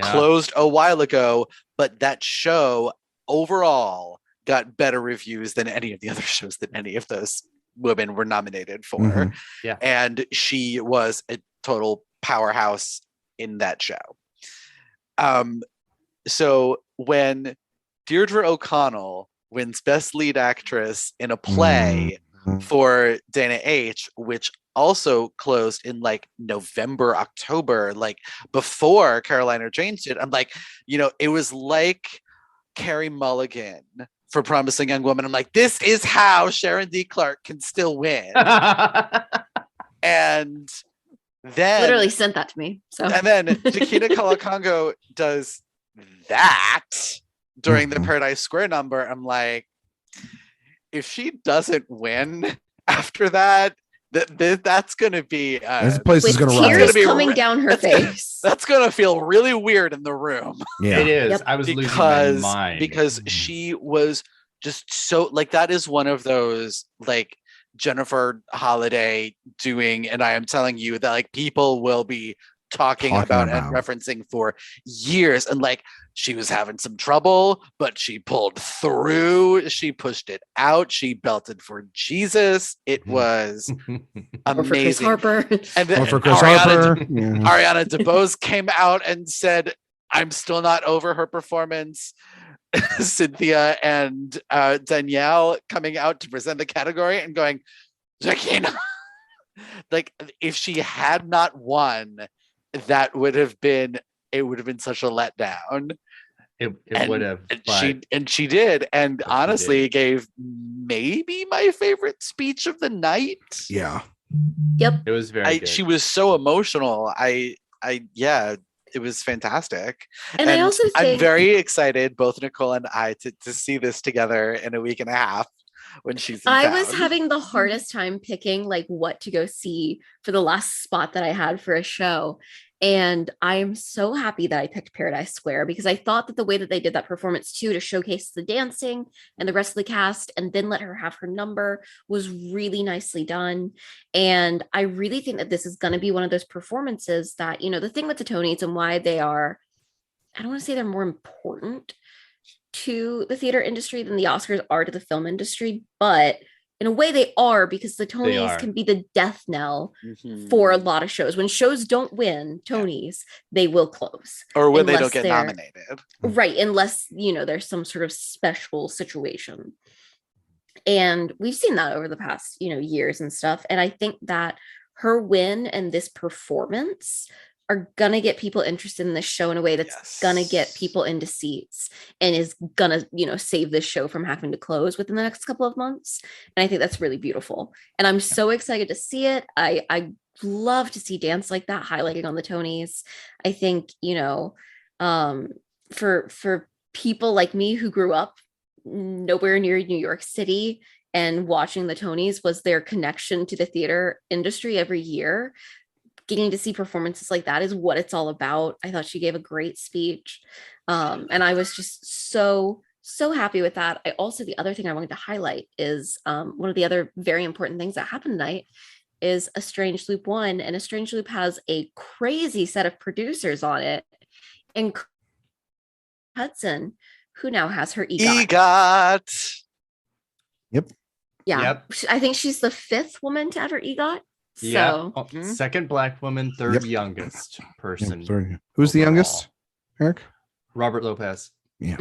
closed a while ago, but that show overall got better reviews than any of the other shows that any of those women were nominated for. And she was a total powerhouse in that show. So when Deirdre O'Connell wins Best Lead Actress in a play for Dana H., which also closed in like November, October, like before Caroline or Jane did, I'm like, it was like Carey Mulligan for Promising Young Woman. I'm like, this is how Sharon D. Clarke can still win. And then literally sent that to me. So and then Joaquina Kuligango does that during the Paradise Square number. I'm like, if she doesn't win after that, that's gonna be this place is gonna tears coming down her face. That's gonna feel really weird in the room. Yeah, it is. I was losing my mind because she was just so like, that is one of those like Jennifer Holliday doing, and I am telling you that like people will be talking about and referencing for years. And like, she was having some trouble, but she pulled through. She pushed it out. She belted for Jesus. It was amazing. Or for Chris Harper. And then for Chris Harper. Ariana DeBose came out and said, I'm still not over her performance. Cynthia and Danielle coming out to present the category and going, Joaquina, like, if she had not won, it would have been such a letdown. it would have. She did, and But she honestly gave maybe my favorite speech of the night. Yeah. Yep. It was very good. She was so emotional. Yeah, it was fantastic. And I also I'm think very excited, both Nicole and I, to see this together in a week and a half when she's in I town. was having the hardest time picking like what to go see for the last spot that I had for a show. And I'm so happy that I picked Paradise Square, because I thought that the way that they did that performance too, to showcase the dancing and the rest of the cast and then let her have her number, was really nicely done. And I really think that this is going to be one of those performances that, you know, the thing with the Tonys and why they are, I don't want to say they're more important to the theater industry than the Oscars are to the film industry, but in a way they are, because the Tonys can be the death knell for a lot of shows. When shows don't win Tonys, they will close. Or when they don't get nominated. Right, unless, you know, there's some sort of special situation. And we've seen that over the past, you know, years and stuff. And I think that her win and this performance are gonna get people interested in this show in a way that's gonna get people into seats and is gonna, you know, save this show from having to close within the next couple of months. And I think that's really beautiful. And I'm so excited to see it. I love to see dance like that highlighting on the Tonys. I think, you know, for people like me who grew up nowhere near New York City, and watching the Tonys was their connection to the theater industry every year, getting to see performances like that is what it's all about. I thought she gave a great speech. And I was just so happy with that. I also, the other thing I wanted to highlight is one of the other very important things that happened tonight is A Strange Loop 1. And A Strange Loop has a crazy set of producers on it. And Hudson, who now has her EGOT. Yep. Yeah. Yep. I think she's the 5th woman to ever EGOT. Yeah, So second Black woman, third youngest person. Yep, sorry. Who's the youngest, Eric? Robert Lopez. Yeah.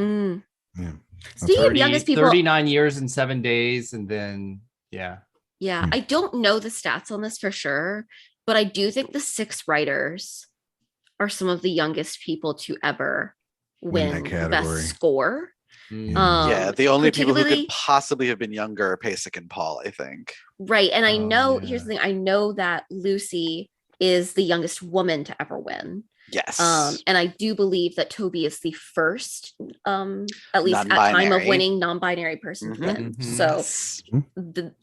Yeah. Speaking of youngest people, 39 years and 7 days, and then yeah, I don't know the stats on this for sure, but I do think the 6 writers are some of the youngest people to ever win the best score. Yeah, the only people who could possibly have been younger are Pasek and Paul, I think. Right. And I know, here's the thing, I know that Lucy is the youngest woman to ever win. Yes. And I do believe that Toby is the first, at least at time of winning, non-binary person to win. So,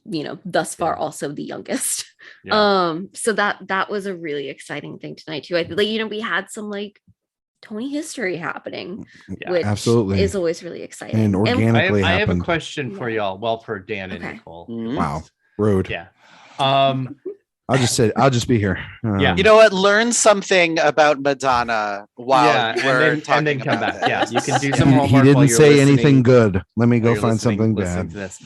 you know, thus far also the youngest. So that was a really exciting thing tonight too. I feel like, you know, we had some like Tony history happening, which absolutely is always really exciting. And organically I have a question for y'all. Well, for Dan and Nicole. Wow. Rude. Yeah. I'll just be here. Yeah. You know what? Learn something about Madonna while we're talking, and then come about back. Yeah, you can do some homework. He didn't while you're say listening. anything good. Let me go You're find listening something to bad. this.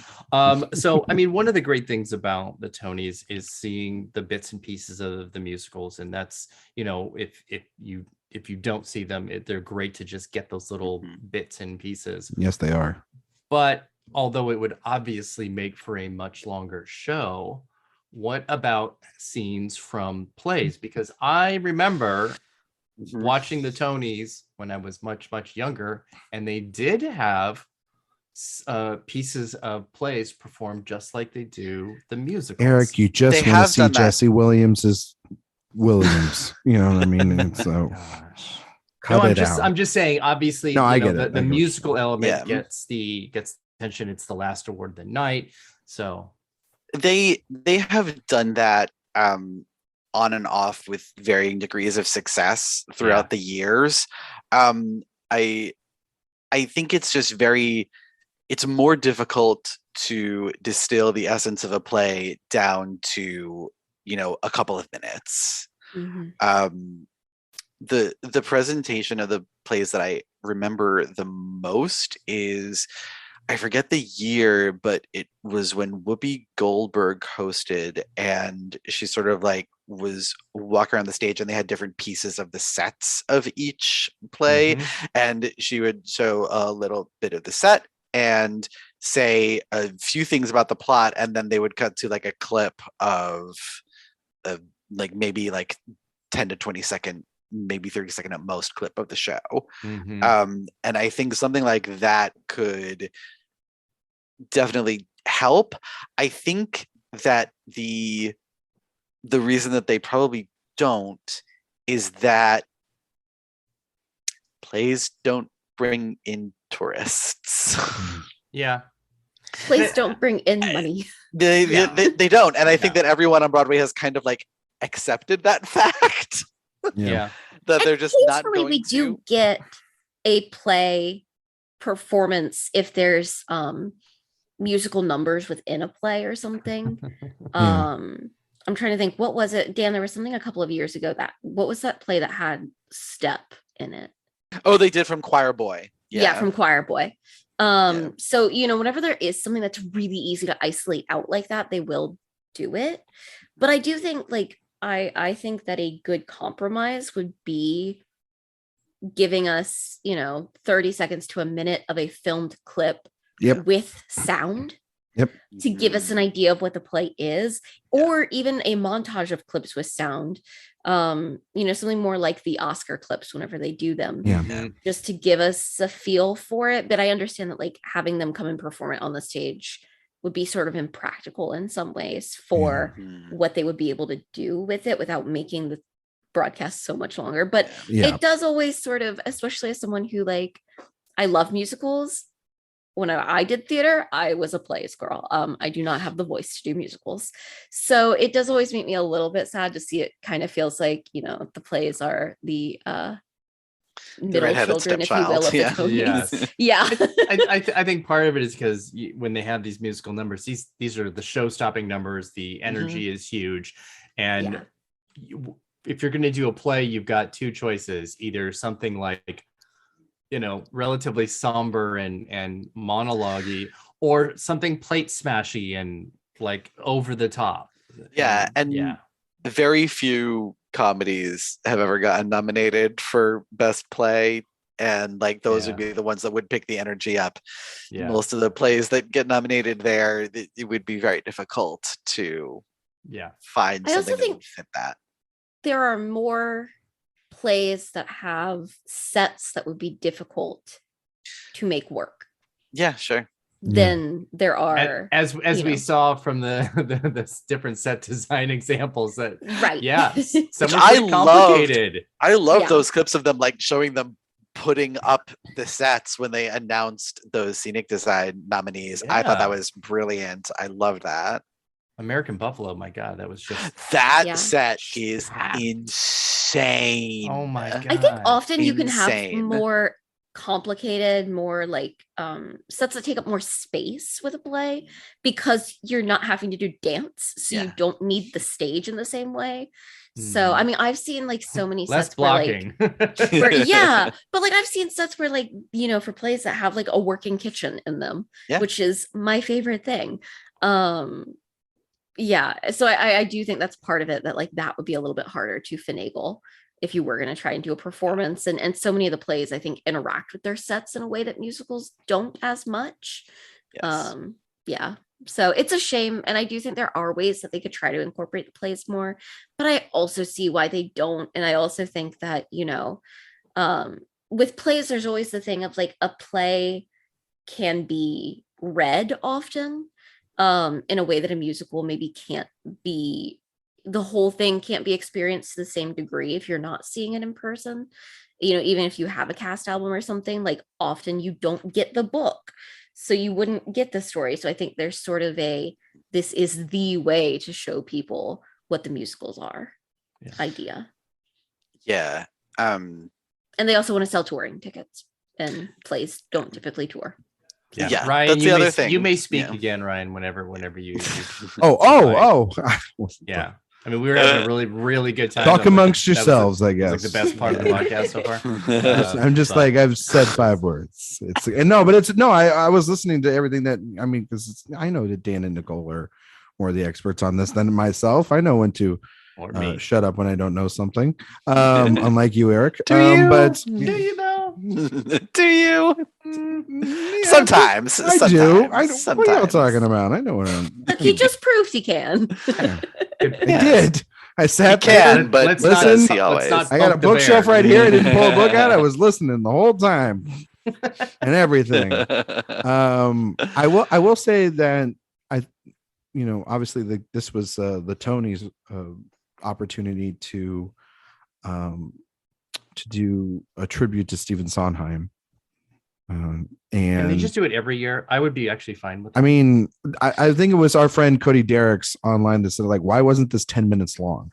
So I mean, one of the great things about the Tonys is seeing the bits and pieces of the musicals, and that's, you know, if you don't see them, they're great to just get those little bits and pieces. Yes, they are. But although it would obviously make for a much longer show, what about scenes from plays? Because I remember watching the Tonys when I was much, much younger, and they did have pieces of plays performed just like they do the musicals. Eric, you just want to see Jesse Williams Williams. You know what I mean? And so I'm just saying, obviously, I get it. The musical element gets attention. It's the last award of the night. So they have done that on and off with varying degrees of success throughout the years. I think it's just it's more difficult to distill the essence of a play down to, you know, a couple of minutes. The presentation of the plays that I remember the most is, I forget the year, but it was when Whoopi Goldberg hosted, and she sort of like was walking around the stage, and they had different pieces of the sets of each play, and she would show a little bit of the set and say a few things about the plot, and then they would cut to like a clip of like maybe like 10 to 20 second maybe 30-second at most clip of the show. Mhm. And I think something like that could definitely help. I think that the reason that they probably don't is that plays don't bring in tourists. Yeah. Plays don't bring in money. They don't. And I think Yeah. that everyone on Broadway has kind of like accepted that fact Yeah. that they're And just not occasionally going we to. do get a play performance if there's musical numbers within a play or something. I'm trying to think, what was it, Dan? There was something a couple of years ago what was that play that had step in it? Oh, they did from Choir Boy. Yeah, from Choir Boy. So whenever there is something that's really easy to isolate out like that, they will do it. But I do think like I think that a good compromise would be giving us 30 seconds to a minute of a filmed clip with sound to give us an idea of what the play is, or even a montage of clips with sound. Something more like the Oscar clips whenever they do them, just to give us a feel for it. But I understand that like having them come and perform it on the stage would be sort of impractical in some ways for what they would be able to do with it without making the broadcast so much longer. But it does always sort of, especially as someone who like, I love musicals. When I did theater, I was a plays girl. I do not have the voice to do musicals. So it does always make me a little bit sad to see it kind of feels like, the plays are the middle children, if you will, of the Tonys. Yeah. I think part of it is because when they have these musical numbers, these are the show-stopping numbers. The energy is huge. And if you're going to do a play, you've got two choices, either something like relatively somber and monologue-y, or something plate smashy and like over the top. Very few comedies have ever gotten nominated for best play, and like those would be the ones that would pick the energy up. Most of the plays that get nominated there, it would be very difficult to find something that would fit that. There are more plays that have sets that would be difficult to make work. Yeah, sure. Then there are, as we saw from the different set design examples, that some are complicated. I love those clips of them like showing them putting up the sets when they announced those scenic design nominees. I thought that was brilliant. I loved that. American Buffalo, my God, that was just that set is insane. Oh my God. I think often you can have more complicated, more like sets that take up more space with a play because you're not having to do dance, so you don't need the stage in the same way. So I mean, I've seen like so many less sets blocking. Where, but like I've seen sets where like for plays that have like a working kitchen in them, which is my favorite thing. So I do think that's part of it, that like that would be a little bit harder to finagle if you were going to try and do a performance. And so many of the plays, I think, interact with their sets in a way that musicals don't as much. So it's a shame. And I do think there are ways that they could try to incorporate the plays more, but I also see why they don't. And I also think that, with plays, there's always the thing of like a play can be read often in a way that a musical maybe can't be. The whole thing can't be experienced to the same degree if you're not seeing it in person. Even if you have a cast album or something, like often you don't get the book, so you wouldn't get the story. So I think there's sort of this is the way to show people what the musicals are idea. Yeah. And they also want to sell touring tickets, and plays don't typically tour. Yeah. Ryan, that's the other thing. You may speak again, Ryan, whenever you yeah. I mean, we were having a really, really good time. Talk amongst yourselves, I guess. Like the best part of the podcast so far. I'm just like, I've said 5 words. I was listening to everything that, I mean, because I know that Dan and Nicole are more the experts on this than myself. I know when to shut up when I don't know something. Unlike you, Erik. Do you know? Do you? Sometimes. I do. What are y'all talking about? I know what I'm. He just proved he can. I did. I sat You there. can, but Let's not- does let's he always? I got a bump the bookshelf bear. right here. I didn't pull a book out. I was listening the whole time and everything. I will say that obviously this was the Tony's opportunity to do a tribute to Stephen Sondheim. And they just do it every year. I would be actually fine with that. I mean, I think it was our friend Cody Derricks online that said, like, why wasn't this 10 minutes long?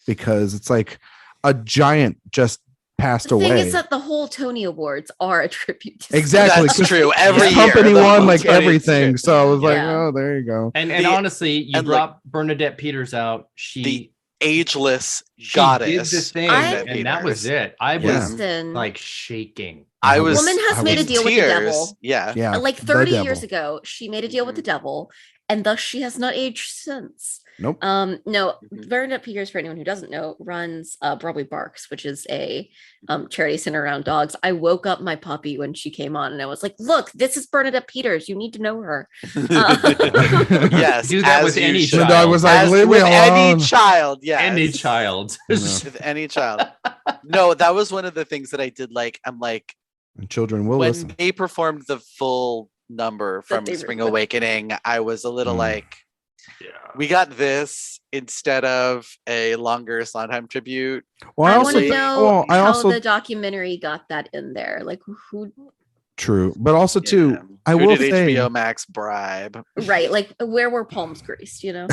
Because it's like a giant just passed The thing away. is that the whole Tony Awards are a tribute to Exactly. That's true. Every This year, company the won whole like Tony- everything. So I was like, Yeah. oh, there you go. And The- honestly, you and, brought Bernadette Peters out. She Ageless did goddess. the thing, Bernadette and that was Peters. it. I Yeah. was Kristen. like shaking. I was. Woman has I made a was- deal with the tears. devil. Yeah. Yeah. Like the 30 devil. years ago, she made a deal with the devil, and thus she has not aged since. Nope. No, Mhm. Bernadette Peters, for anyone who doesn't know, runs Broadway Barks, which is a charity center around dogs. I woke up my puppy when she came on, and I was like, "Look, this is Bernadette Peters. You need to know her." Yes. Do that as with you any should. The dog was like, As leave me with alone. any child. Yes. Any child. Yeah. With any child. No, that was one of the things that I did like. I'm like, And children will when listen. they performed the full number from they Spring were- Awakening, I was a little Mm. like, Yeah. we got this instead of a longer Sondheim tribute. Well, I also, want to Honestly- know well, I how also the documentary got that in there. Like, who? true, but also too, Yeah. I Who will did say, HBO Max bribe? Right? Like, where were palms greased? You know?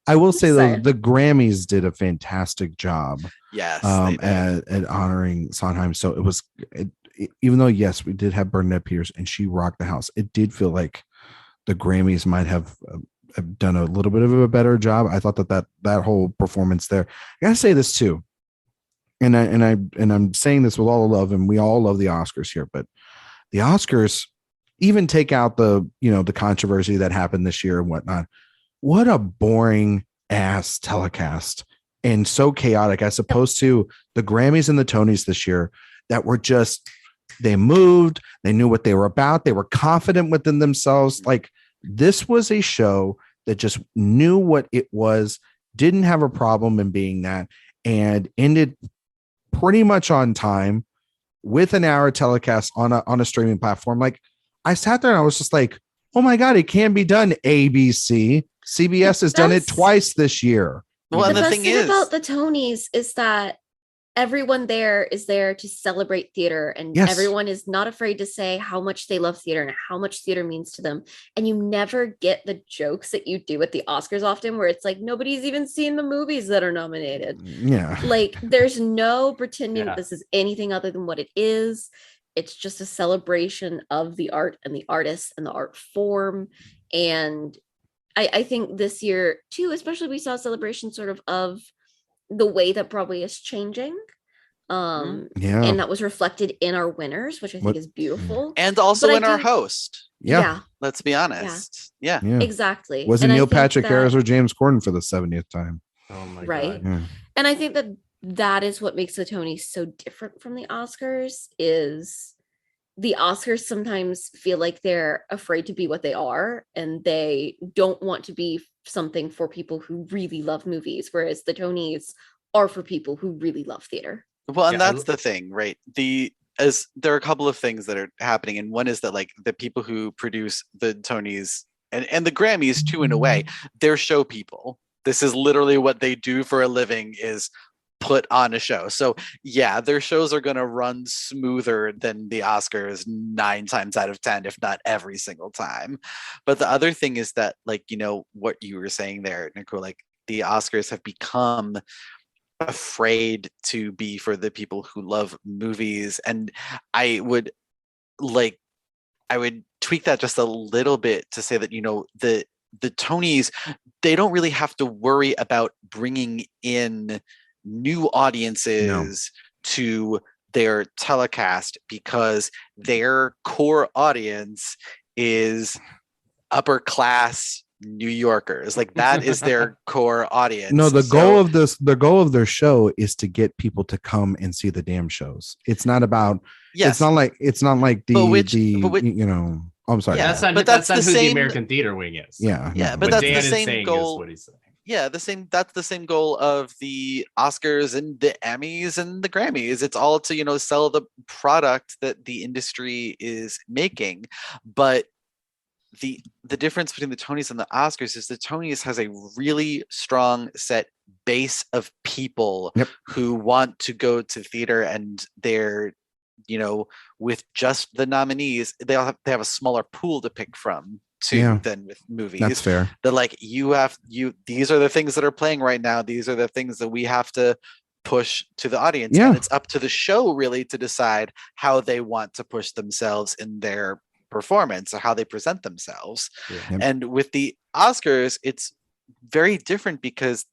I will say though, Saying. the Grammys did a fantastic job Yes. they did. at honoring Sondheim. So it was, even though yes, we did have Bernadette Peters and she rocked the house. It did feel like the Grammys might have done a little bit of a better job. I thought that whole performance there. I gotta say this too, and I'm saying this with all the love, and we all love the Oscars here, but the Oscars, even take out the controversy that happened this year and whatnot. What a boring ass telecast and so chaotic as opposed to the Grammys and the Tonys this year that were just, they moved, they knew what they were about, they were confident within themselves. Like, this was a show that just knew what it was, didn't have a problem in being that, and ended pretty much on time with an hour telecast on a streaming platform. Like, I sat there and I was just like, oh my God, it can be done. ABC, CBS has done it That's- twice this year. Well, and the best thing is, about the Tonys is that everyone there is there to celebrate theater, and Yes. everyone is not afraid to say how much they love theater and how much theater means to them. And you never get the jokes that you do at the Oscars often, where it's like nobody's even seen the movies that are nominated. Yeah. Like, there's no pretending Yeah. that this is anything other than what it is. It's just a celebration of the art and the artist and the art form. And I think this year too, especially, we saw a celebration sort of the way that Broadway is changing. Yeah. And that was reflected in our winners, which I think What- is beautiful. and also But I in our do- host. Yeah. Let's be honest. Yeah. Yeah. Exactly. Was it And I Neil think Patrick that- Harris or James Corden for the 70th time? Oh my Right. God. Yeah. And I think that that is what makes the Tonys so different from the Oscars. Is the Oscars sometimes feel like they're afraid to be what they are, and they don't want to be something for people who really love movies, whereas the Tonys are for people who really love theater. Well, and Yeah, I that's the thing, right? As there are a couple of things that are happening, and one is that like the people who produce the Tonys and the Grammys too, in a way, they're show people. This is literally what they do for a living, is put on a show. So yeah, their shows are going to run smoother than the Oscars 9 times out of 10, if not every single time. But the other thing is that, like, what you were saying there, Nicole, like the Oscars have become afraid to be for the people who love movies. And I would tweak that just a little bit to say that, the Tonys, they don't really have to worry about bringing in new audiences to their telecast, because their core audience is upper class New Yorkers. Like, that is their core audience. No, the So- goal of their show is to get people to come and see the damn shows. It's not about, yes, it's not like the, But which- I'm sorry. Yeah, That's not, but that's that's not the who the same- American Theater Wing is. Yeah. Yeah, no, but What that's Dan the is same saying goal. is what he's saying. Yeah, that's the same goal of the Oscars and the Emmys and the Grammys. It's all to, sell the product that the industry is making. But the difference between the Tonys and the Oscars is the Tonys has a really strong set base of people who want to go to theater, and they're, with just the nominees, they have a smaller pool to pick from than with movies. That's fair. That like these are the things that are playing right now. These are the things that we have to push to the audience. And it's up to the show really to decide how they want to push themselves in their performance or how they present themselves. And with the Oscars, it's very different because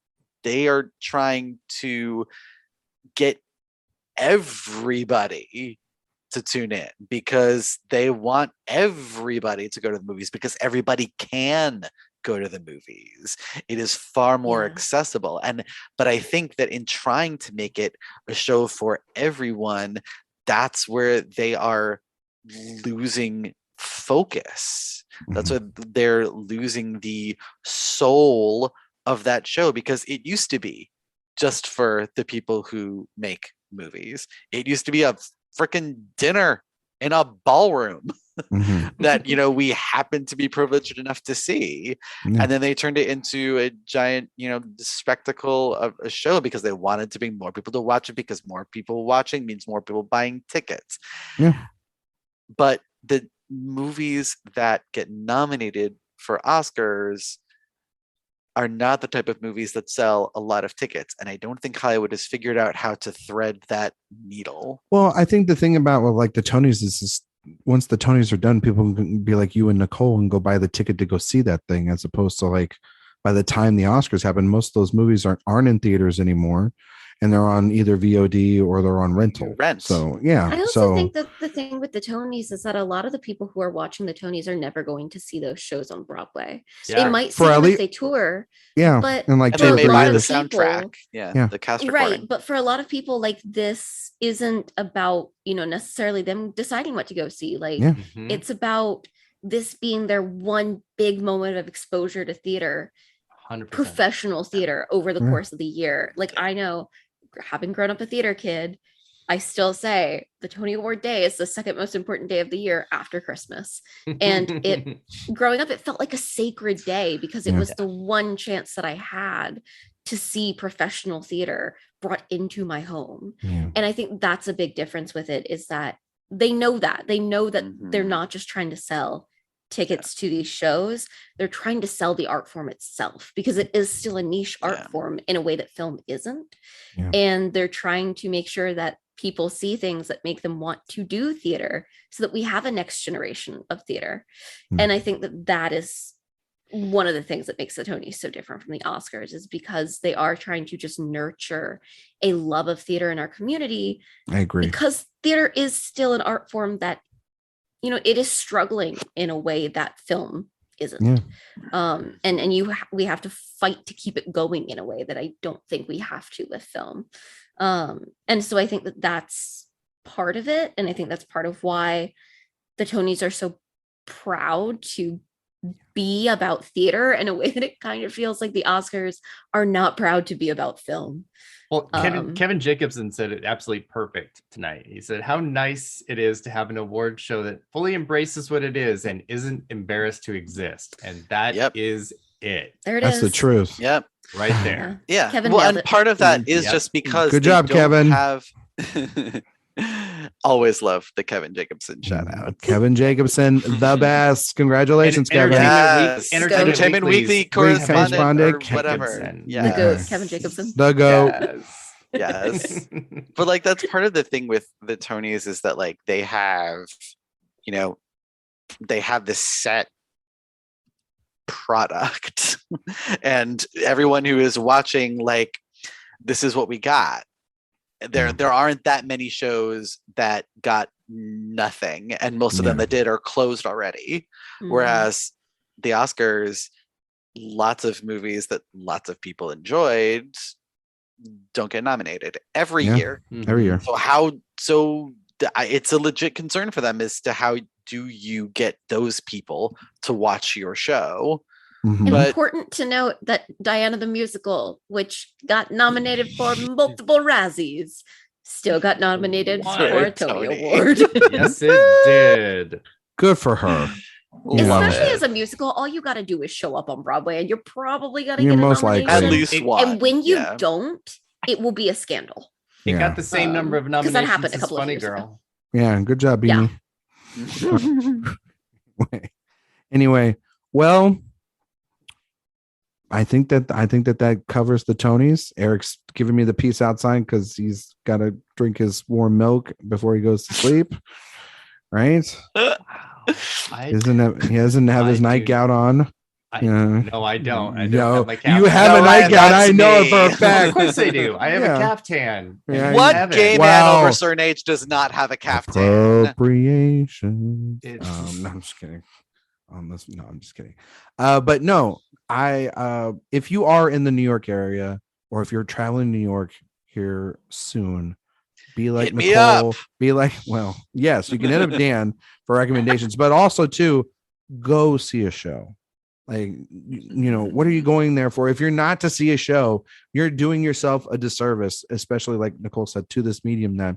they are trying to get everybody to tune in, because they want everybody to go to the movies, because everybody can go to the movies. It is far more accessible. But I think that in trying to make it a show for everyone, that's where they are losing focus. That's where they're losing the soul of that show, because it used to be just for the people who make movies. It used to be a freaking dinner in a ballroom that we happen to be privileged enough to see, and then they turned it into a giant spectacle of a show because they wanted to bring more people to watch it, because more people watching means more people buying tickets. But the movies that get nominated for Oscars are not the type of movies that sell a lot of tickets. And I don't think Hollywood has figured out how to thread that needle. Well, I think the thing about like the Tonys is once the Tonys are done, people can be like you and Nicole and go buy the ticket to go see that thing, as opposed to like by the time the Oscars happen, most of those movies aren't in theaters anymore. And they're on either VOD or they're on rental. So yeah. I also think that the thing with the Tonys is that a lot of the people who are watching the Tonys are never going to see those shows on Broadway. They might see them if they tour. But they may buy the soundtrack. The cast recording. Right. But for a lot of people, like, this isn't about, necessarily them deciding what to go see. Like it's about this being their one big moment of exposure to theater. 100%. Professional theater over the course of the year. Like, I know, having grown up a theater kid, I still say the Tony Award day is the second most important day of the year after Christmas. And growing up, it felt like a sacred day because it was the one chance that I had to see professional theater brought into my home. And I think that's a big difference with it, is that they know that they're not just trying to sell tickets to these shows. They're trying to sell the art form itself, because it is still a niche art form in a way that film isn't. And they're trying to make sure that people see things that make them want to do theater, so that we have a next generation of theater. And I think that is one of the things that makes the Tonys so different from the Oscars, is because they are trying to just nurture a love of theater in our community. I agree. Because theater is still an art form that, it is struggling in a way that film isn't. We have to fight to keep it going in a way that I don't think we have to with film. And so I think that that's part of it. And I think that's part of why the Tonys are so proud to be about theater in a way that it kind of feels like the Oscars are not proud to be about film. Well, Kevin Jacobson said it absolutely perfect tonight. He said how nice it is to have an award show that fully embraces what it is and isn't embarrassed to exist. And that is it. There it is. That's the truth. Yep. Right there. Yeah. Kevin and part of that is just because good job, Kevin. Always love the Kevin Jacobson shout out. Kevin Jacobson, the best. Congratulations, Kevin. Entertainment Weekly correspondent or whatever. The GOAT, Kevin Jacobson. The GOAT. Yes. But like, that's part of the thing with the Tonys, is that like they have this set product and everyone who is watching, like, this is what we got. There aren't that many shows that got nothing, and most of them that did are closed already. Whereas the Oscars, lots of movies that lots of people enjoyed don't get nominated every year. Every year. So it's a legit concern for them as to how do you get those people to watch your show Mhm. But- Important to note that Diana the Musical, which got nominated for multiple Razzies, still got nominated What? for a Tony. Tony Award. Yes, it did. Good for her. Love Especially it. as a musical, all you got to do is show up on Broadway, and you're probably going to You're get a most nomination. likely. At least It- one. And when you yeah. don't, it will be a scandal. It Yeah. got the same number of 'cause nominations that happened a as couple of Funny years ago. Girl. Yeah. Good job, Yeah. Beanie. Anyway, well, I think that covers the Tonys. Eric's giving me the peace out sign because he's got to drink his warm milk before he goes to sleep. Right? Wow. He doesn't have his I do. nightgown on. Yeah. No, I don't. I don't No, have my you caftan. have No, a Ryan, nightgown. I that's know me. it for a Of fact. course I do. I have Yeah. a caftan. Yeah, And What have it. gay man Wow. over a certain age does not have a caftan? Appropriation. It's- No, I'm just kidding. On this, no, I'm just kidding. But no, if you are in the New York area, or if you're traveling to New York here soon, be like Hit me up. Nicole. Be like, well, yes, you can hit up Dan for recommendations, but also too, go see a show. Like, what are you going there for? If you're not to see a show, you're doing yourself a disservice, especially like Nicole said, to this medium that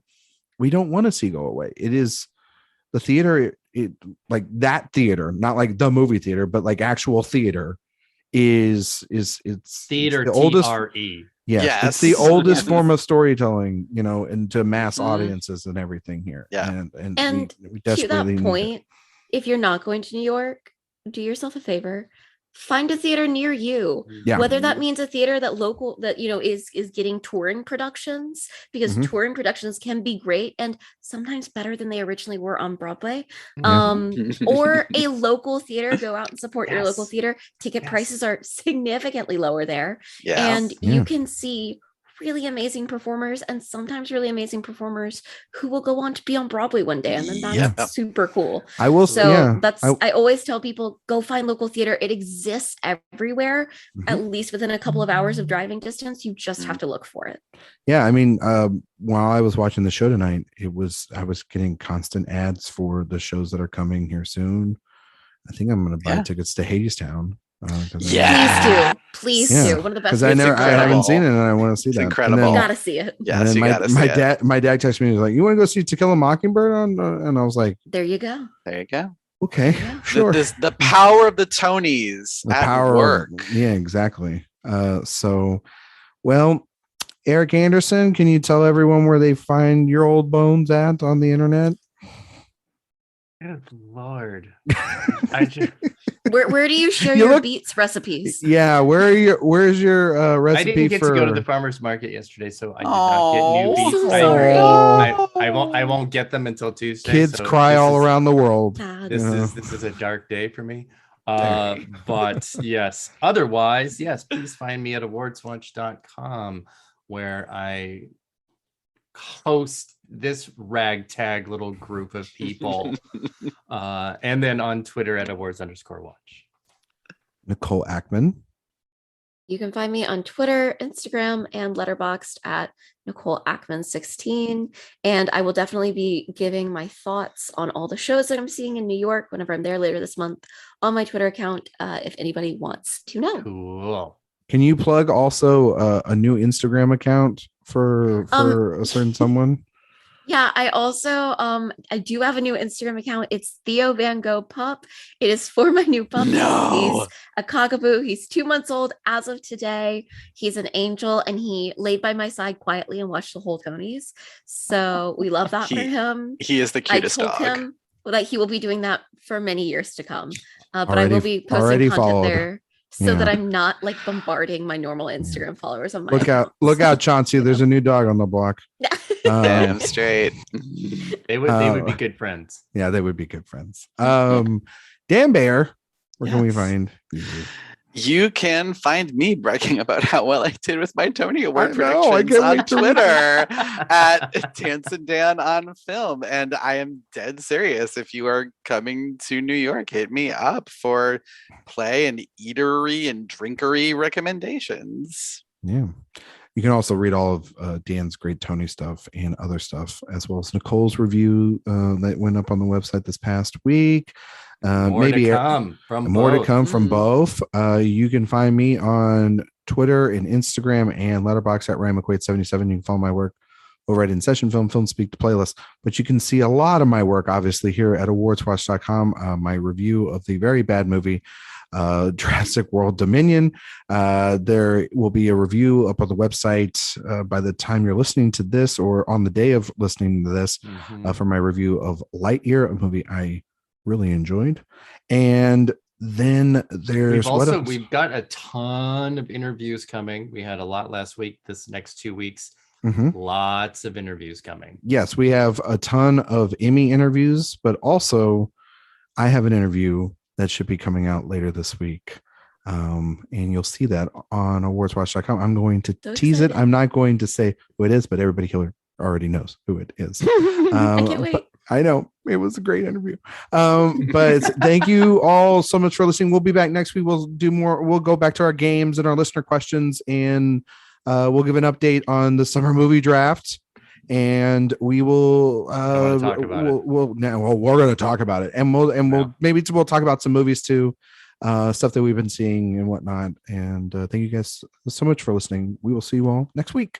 we don't want to see go away. It is the theater, like that theater, not like the movie theater, but like actual theater it's Theater, the oldest. TRE. Yes, it's the Yes. oldest form of storytelling, and to mass Mhm. audiences and everything here. Yeah. And we To desperately that need it. point, if you're not going to New York, do yourself a favor. Find a theater near you. Yeah. Whether that means a theater that is getting touring productions, because Mhm. touring productions can be great and sometimes better than they originally were on Broadway. Yeah. Or a local theater. Go out and support your local Yes. theater. Ticket Yes. prices are significantly lower there, Yeah. and Yeah. you can see really amazing performers, and sometimes really amazing performers who will go on to be on Broadway one day, and then that's Yep. super cool. I will So say, yeah, I always tell people, go find local theater. It exists everywhere, at Mhm. least within a couple of hours of driving distance. You just have to look for it. Yeah, I mean, while I was watching the show tonight, I was getting constant ads for the shows that are coming here soon. I think I'm going to buy Yeah. tickets to Hadestown. Yeah. Please Yeah, do. One of the best. because I movies haven't incredible. seen it, and I want to see It's that. And incredible. then- You gotta see it. Yes, and then you my gotta see my it. dad texted me. He was like, "You want to go see To Kill a Mockingbird?" And I was like, There you go. There you go. "Okay, Yeah. sure." The power of the Tonys The at power, work. yeah, exactly. So, well, Eric Anderson, can you tell everyone where they find your old bones at on the internet? Good Lord. I just, Where do you share You your look- beets recipes? Yeah, where's your I recipe didn't get for? to go to the farmer's market yesterday, so I did Oh, not get new so beets. sorry. I won't get them until Tuesday. Kids so cry this all is- around the world. Sad. This Yeah. is a dark day for me. There But yes, otherwise, yes, please find me at awardswatch.com, where I host this ragtag little group of people. And then on Twitter at awards_watch. Nicole Ackman. You can find me on Twitter, Instagram, and Letterboxd at Nicole Ackman 16. And I will definitely be giving my thoughts on all the shows that I'm seeing in New York whenever I'm there later this month on my Twitter account, if anybody wants to know. Cool. Can you plug also a new Instagram account for a certain someone? Yeah, I also I do have a new Instagram account. It's Theo Van Gogh Pup. It is for my new pup. No. He's a cockapoo. He's 2 months old as of today. He's an angel, and he laid by my side quietly and watched the whole Tonys. So we love that for him. He is the I cutest told dog. him that he will be doing that for many years to come. But I Already- will be already posting content followed. there so that Yeah. I'm not like bombarding my normal Instagram followers on my Look out, Chauncey. There's a new dog on the block. Damn straight. They would be good friends. Yeah, they would be good friends. Dan Bayer, where can we Yes. find you? You can find me bragging about how well I did with my Tony Award know, I predictions can't on wait to- Twitter at Dance and Dan on Film. And I am dead serious. If you are coming to New York, hit me up for play and eatery and drinkery recommendations. Yeah. You can also read all of Dan's great Tony stuff and other stuff, as well as Nicole's review that went up on the website this past week. More Maybe to come from more both. to come from both. You can find me on Twitter and Instagram and Letterboxd at Ryan McQuade 77. You can follow my work over at In Session Film Speak, the playlist. But you can see a lot of my work, obviously, here at AwardsWatch.com. My review of the very bad movie Jurassic World Dominion. There will be a review up on the website by the time you're listening to this, or on the day of listening to this, for my review of Lightyear, a movie I really enjoyed. And then there's we've got a ton of interviews coming. We had a lot last week. This next 2 weeks, lots of interviews coming. Yes, we have a ton of Emmy interviews, but also I have an interview that should be coming out later this week. And you'll see that on awardswatch.com. I'm going to tease it. I'm not going to say who it is, but everybody here already knows who it is. I can't wait. I know it was a great interview. But thank you all so much for listening. We'll be back next week. We'll do more. We'll go back to our games and our listener questions, and we'll give an update on the summer movie draft. And we will talk about it. we're going to talk about it, and we'll talk about some movies too, stuff that we've been seeing and whatnot. And thank you guys so much for listening. We will see you all next week.